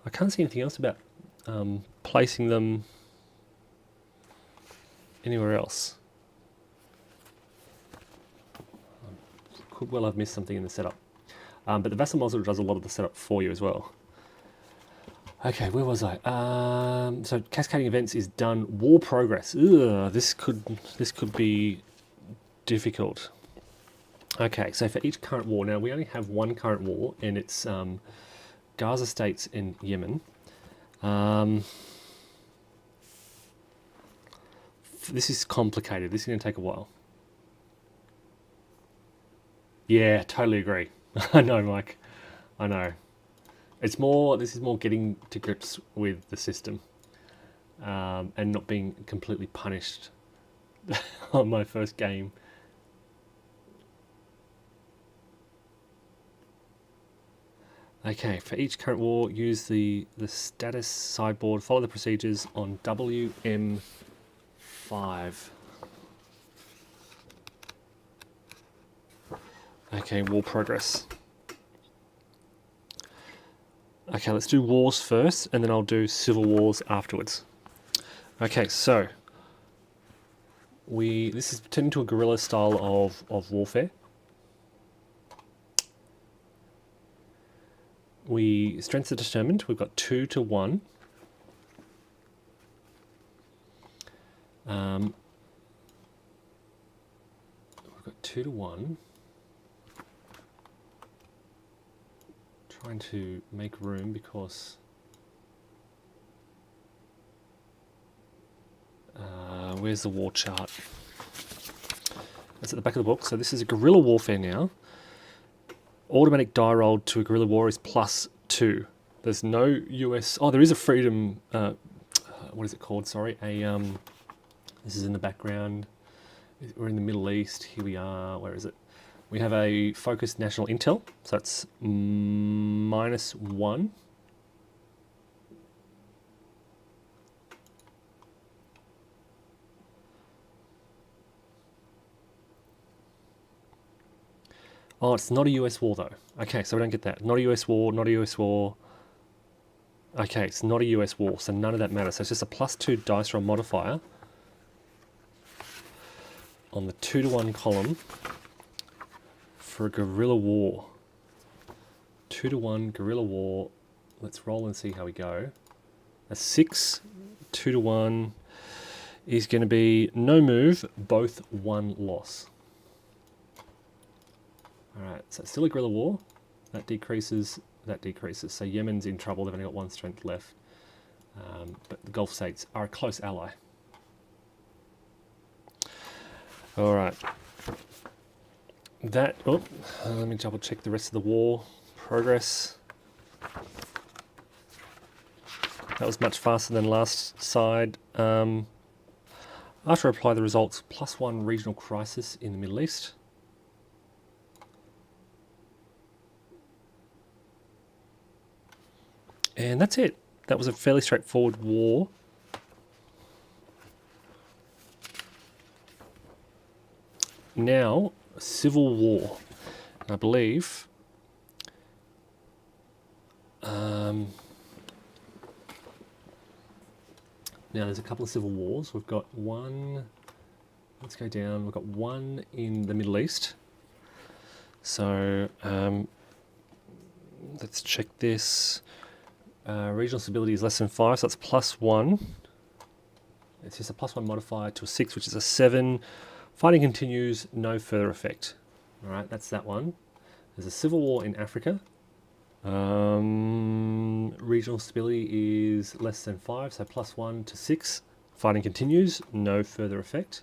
I can't see anything else about placing them anywhere else. Could well have missed something in the setup. But the Vassal module does a lot of the setup for you as well. Okay, where was I? So cascading events is done. War progress. Ugh, this could be difficult. Okay, so for each current war, now we only have 1 current war, and it's Gaza states in Yemen. This is complicated. This is going to take a while. Yeah, totally agree. I know, Mike. I know. This is more getting to grips with the system and not being completely punished on my first game. Okay, for each current war, use the status sideboard, follow the procedures on WM5. Okay, war progress. Okay, let's do wars first, and then I'll do civil wars afterwards. Okay, so this is turned into a guerrilla style of warfare. Strengths are determined. We've got 2 to 1. We've got 2 to 1. Trying to make room because where's the war chart? It's at the back of the book. So this is a guerrilla warfare now. Automatic die roll to a guerrilla war is +2. There's no US. Oh, there is a freedom. What is it called? Sorry, this is in the background. We're in the Middle East. Here we are. Where is it? We have a focused national intel. So that's -1. Oh, it's not a US war though. Okay, so we don't get that. Not a US war, not a US war. Okay, it's not a US war, so none of that matters. So it's just a +2 dice roll modifier on the 2 to 1 column for a guerrilla war. 2 to 1 guerrilla war. Let's roll and see how we go. A 6, 2 to 1 is going to be no move, both 1 loss. Alright, so it's still a guerrilla war. That decreases, that decreases. So Yemen's in trouble, they've only got 1 strength left. But the Gulf states are a close ally. Alright. Let me double check the rest of the war progress. That was much faster than last side. After I apply the results, +1 regional crisis in the Middle East. And that's it. That was a fairly straightforward war. Now, civil war. And I believe now there's a couple of civil wars. We've got one, let's go down, we've got one in the Middle East. So let's check this. Regional stability is less than 5, so that's +1. It's just a +1 modifier to a 6, which is a 7. Fighting continues, no further effect. Alright, that's that one. There's a civil war in Africa. Regional stability is less than 5, so +1 to 6. Fighting continues, no further effect.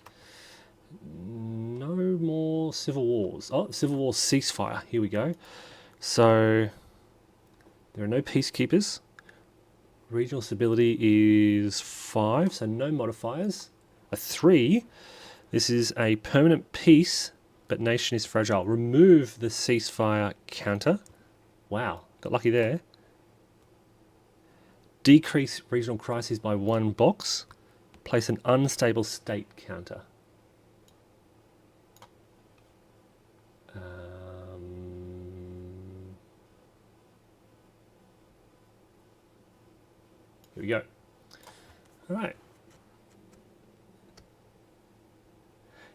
No more civil wars. Oh, civil war ceasefire. Here we go. So there are no peacekeepers. Regional stability is 5, so no modifiers. A 3. This is a permanent peace, but nation is fragile. Remove the ceasefire counter. Wow, got lucky there. Decrease regional crises by 1 box. Place an unstable state counter. Here we go. All right.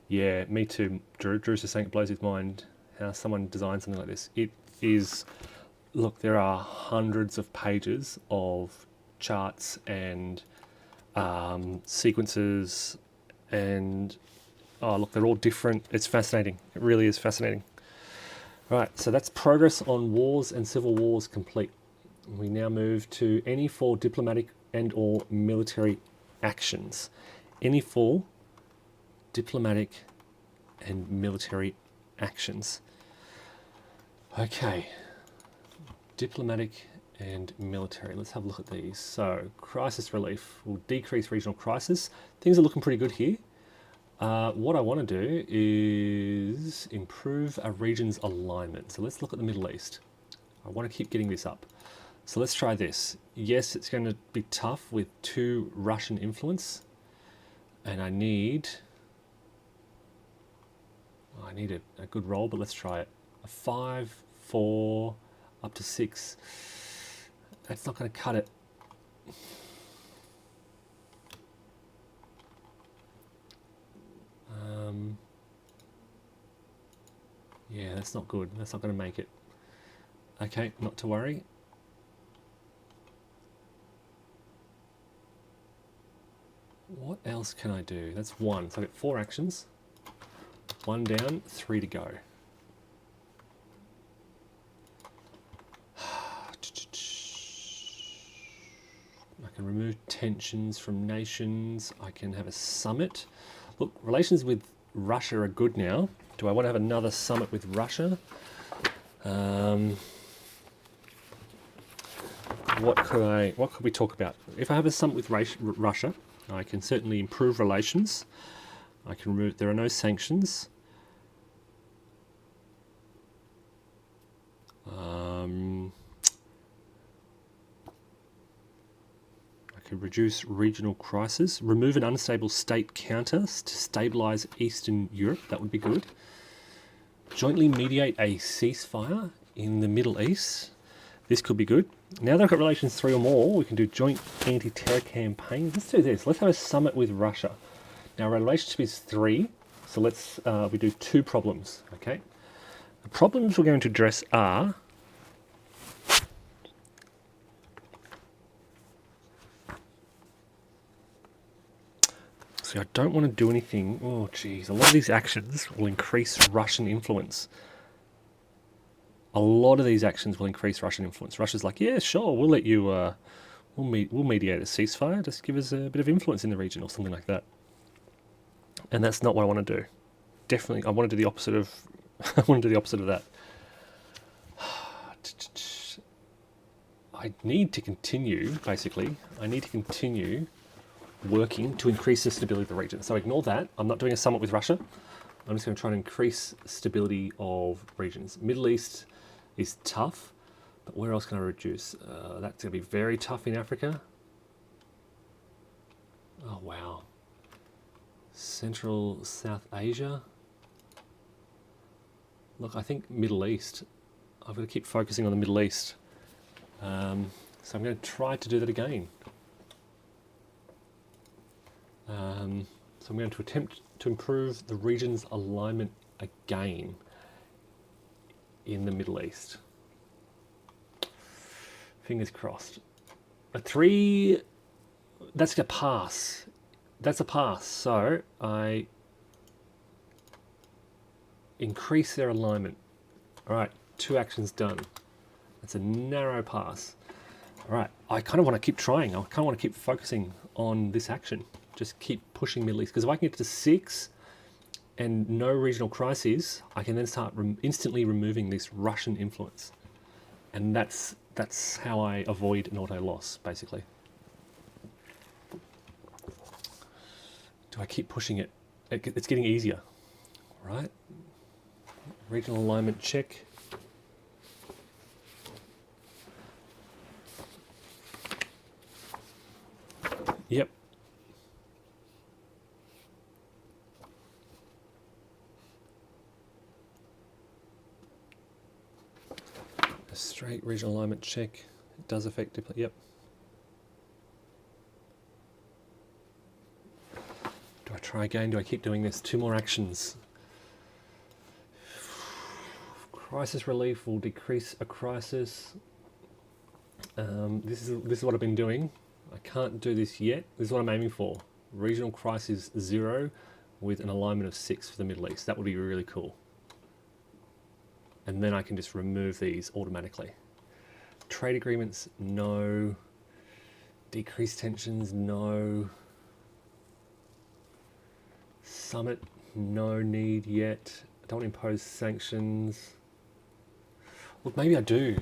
Yeah, me too. Drew's just saying it blows his mind how someone designed something like this. It is, look, there are hundreds of pages of charts and sequences and, oh, look, they're all different. It's fascinating. It really is fascinating. All right, so that's progress on wars and civil wars complete. We now move to any 4 diplomatic and or military actions. Any 4 diplomatic and military actions. Okay, diplomatic and military. Let's have a look at these. So, crisis relief will decrease regional crisis. Things are looking pretty good here. What I want to do is improve a region's alignment. So let's look at the Middle East. I want to keep getting this up. So let's try this. Yes, it's going to be tough with 2 Russian influence. And I need a good roll, but let's try it. A 5, 4, up to 6. That's not going to cut it. Yeah, that's not good. That's not going to make it. Okay, not to worry. What else can I do? That's one. So I get 4 actions. 1 down, 3 to go. I can remove tensions from nations. I can have a summit. Look, relations with Russia are good now. Do I want to have another summit with Russia? What could we talk about? If I have a summit with Russia, I can certainly improve relations. I can remove. There are no sanctions. I can reduce regional crisis. Remove an unstable state counter to stabilize Eastern Europe. That would be good. Jointly mediate a ceasefire in the Middle East. This could be good. Now that I've got relations 3 or more, we can do joint anti-terror campaigns. Let's do this. Let's have a summit with Russia. Now, our relationship is 3, so let's we do 2 problems. Okay. The problems we're going to address are I don't want to do anything. Oh, geez. A lot of these actions will increase Russian influence. A lot of these actions will increase Russian influence. Russia's like, yeah, sure, we'll let you, we'll mediate a ceasefire. Just give us a bit of influence in the region or something like that. And that's not what I want to do. Definitely, I want to do the opposite of. I want to do the opposite of that. I need to continue. Basically, I need to continue working to increase the stability of the region. So ignore that. I'm not doing a summit with Russia. I'm just going to try and increase stability of regions. Middle East is tough, but where else can I reduce? That's going to be very tough in Africa. Oh, wow. Central South Asia. Look, I think Middle East. I've got to keep focusing on the Middle East. So I'm going to try to do that again. So I'm going to attempt to improve the region's alignment again in the Middle East. Fingers crossed. A 3, that's a pass. That's a pass. So I increase their alignment. All right, 2 actions done. That's a narrow pass. All right, I kind of want to keep trying. I kind of want to keep focusing on this action. Just keep pushing Middle East, because if I can get to 6 and no regional crises, I can then start instantly removing this Russian influence, and that's how I avoid an auto loss, basically. Do I keep pushing it? It's getting easier, right? Regional alignment check. Yep. A straight regional alignment check. It does affect diplomat. Yep. Do I try again? Do I keep doing this? 2 more actions. Crisis relief will decrease a crisis. This is what I've been doing. I can't do this yet. This is what I'm aiming for. Regional crisis 0 with an alignment of 6 for the Middle East. That would be really cool. And then I can just remove these automatically. Trade agreements, no. Decrease tensions, no. Summit, no need yet. I don't impose sanctions. Look, maybe I do.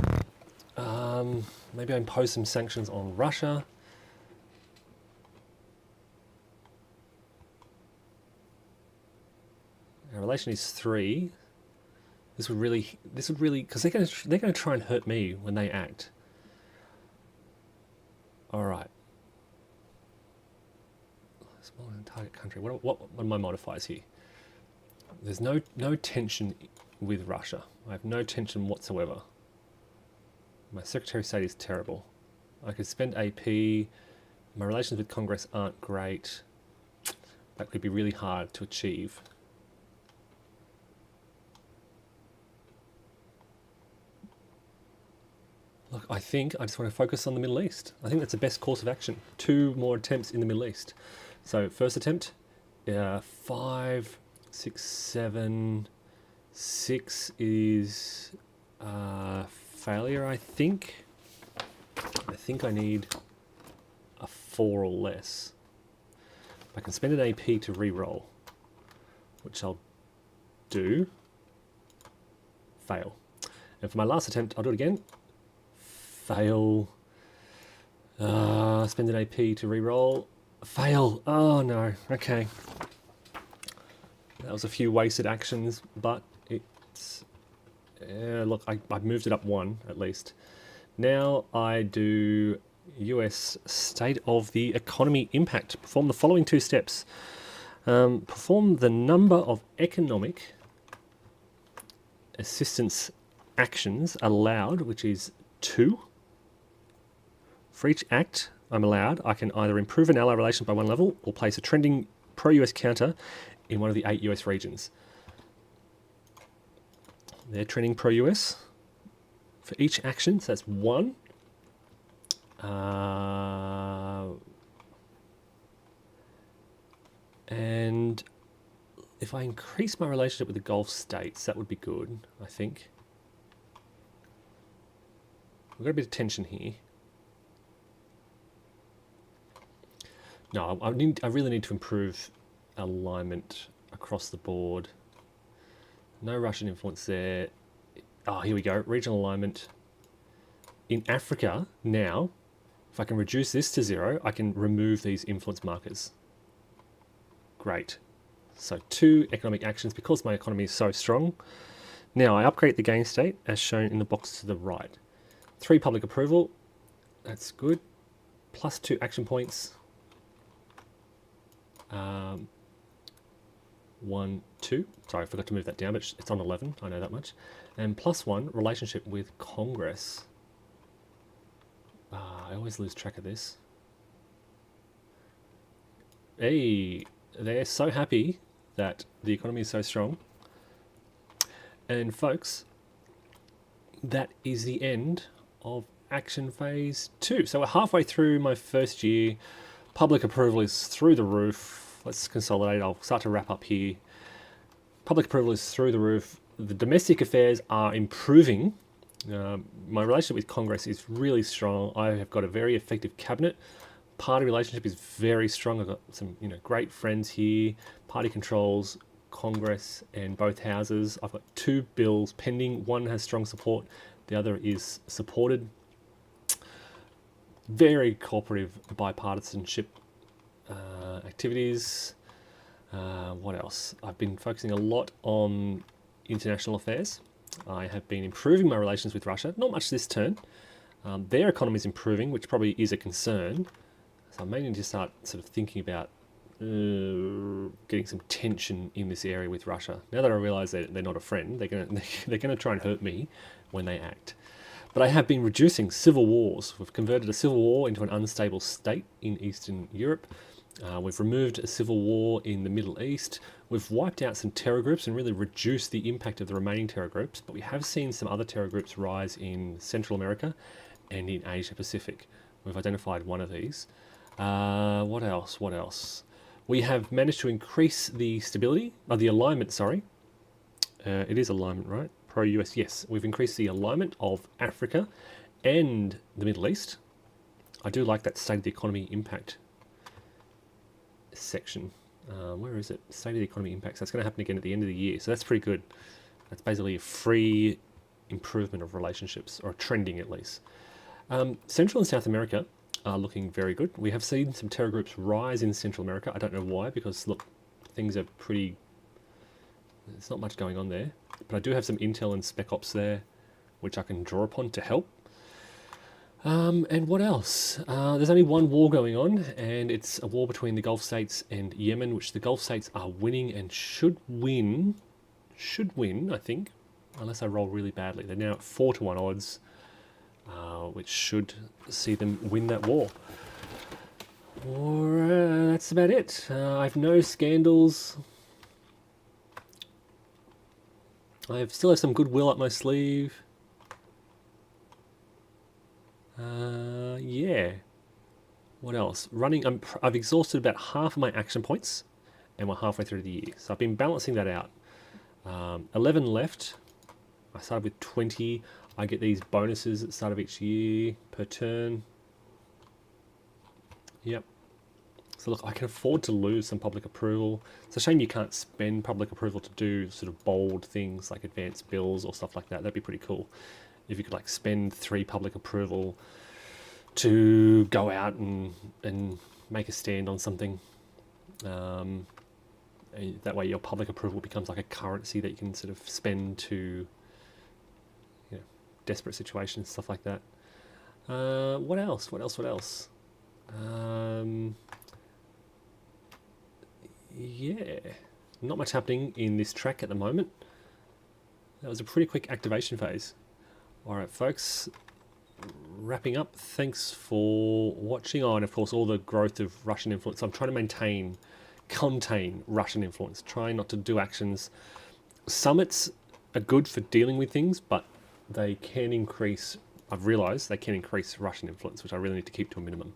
Maybe I impose some sanctions on Russia. Our relation is 3. This would really, because they're going to try and hurt me when they act. All right. Small target country. What are my modifiers here? There's no tension with Russia. I have no tension whatsoever. My Secretary of State is terrible. I could spend AP. My relations with Congress aren't great. That could be really hard to achieve. Look, I think I just want to focus on the Middle East. I think that's the best course of action. 2 more attempts in the Middle East. So first attempt, 5, 6, 7, 6 is failure, I think. I think I need a 4 or less. I can spend an AP to re-roll, which I'll do. Fail. And for my last attempt, I'll do it again. Fail. Spend an AP to re-roll. Fail. Oh no. Okay. That was a few wasted actions, but it's... look, I moved it up 1 at least. Now I do US State of the Economy Impact. Perform the following 2 steps. Perform the number of economic assistance actions allowed, which is 2. For each act I'm allowed, I can either improve an ally relation by 1 level or place a trending pro-US counter in one of the 8 US regions. They're trending pro-US. For each action, so that's 1. And if I increase my relationship with the Gulf states, that would be good, I think. We've got a bit of tension here. No, I really need to improve alignment across the board. No Russian influence there. Oh, here we go. Regional alignment. In Africa, now, if I can reduce this to 0, I can remove these influence markers. Great. So 2 economic actions because my economy is so strong. Now I upgrade the gain state as shown in the box to the right. 3 public approval. That's good. Plus 2 action points. 1, 2. Sorry, I forgot to move that down, but it's on 11. I know that much. And plus 1 relationship with Congress. I always lose track of this. Hey, they're so happy that the economy is so strong. And folks, that is the end of action phase 2. So we're halfway through my first year. Public approval is through the roof. Let's consolidate. I'll start to wrap up here. Public approval is through the roof. The domestic affairs are improving. My relationship with Congress is really strong. I have got a very effective cabinet. Party relationship is very strong. I've got some, great friends here. Party controls Congress and both houses. I've got 2 bills pending. One has strong support. The other is supported. Very cooperative bipartisanship activities. What else? I've been focusing a lot on international affairs. I have been improving my relations with Russia. Not much this turn. Their economy is improving, which probably is a concern. So I may need to start sort of thinking about getting some tension in this area with Russia. Now that I realise that they're not a friend, they're gonna try and hurt me when they act. But I have been reducing civil wars. We've converted a civil war into an unstable state in Eastern Europe. We've removed a civil war in the Middle East. We've wiped out some terror groups and really reduced the impact of the remaining terror groups, but we have seen some other terror groups rise in Central America and in Asia Pacific. We've identified one of these. What else? We have managed to increase the stability, the alignment, sorry. It is alignment, right? Pro-US, yes. We've increased the alignment of Africa and the Middle East. I do like that state of the economy impact section. Where is it? State of the economy impacts. That's going to happen again at the end of the year. So that's pretty good. That's basically a free improvement of relationships, or trending at least. Central and South America are looking very good. We have seen some terror groups rise in Central America. I don't know why, because look, things are pretty... There's not much going on there. But I do have some intel and spec ops there, which I can draw upon to help. And what else? There's only one war going on, and it's a war between the Gulf states and Yemen, which the Gulf states are winning and should win, I think, unless I roll really badly. They're now at 4-1 odds. which should see them win that war. Or that's about it. I've no scandals. I still have some goodwill up my sleeve. Yeah. What else? Running. I've exhausted about half of my action points, and we're halfway through the year. So I've been balancing that out. 11 left. I started with 20. I get these bonuses at the start of each year per turn. Yep. So look, I can afford to lose some public approval. It's a shame you can't spend public approval to do sort of bold things like advanced bills or stuff like that. That'd be pretty cool. If you could like spend 3 public approval to go out and make a stand on something. And that way your public approval becomes like a currency that you can sort of spend to, you know, desperate situations, stuff like that. What else? What else? Yeah, not much happening in this track at the moment. That was a pretty quick activation phase. Alright folks, wrapping up. Thanks for watching. Oh, and of course all the growth of Russian influence. I'm trying to contain Russian influence, trying not to do actions. Summits are good for dealing with things, but they can increase, I've realised they can increase Russian influence, which I really need to keep to a minimum.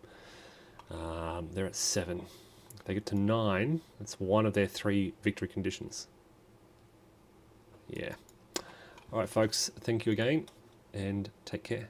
They're at 7. If they get to 9, that's one of their 3 victory conditions. Yeah. Alright folks, thank you again, and take care.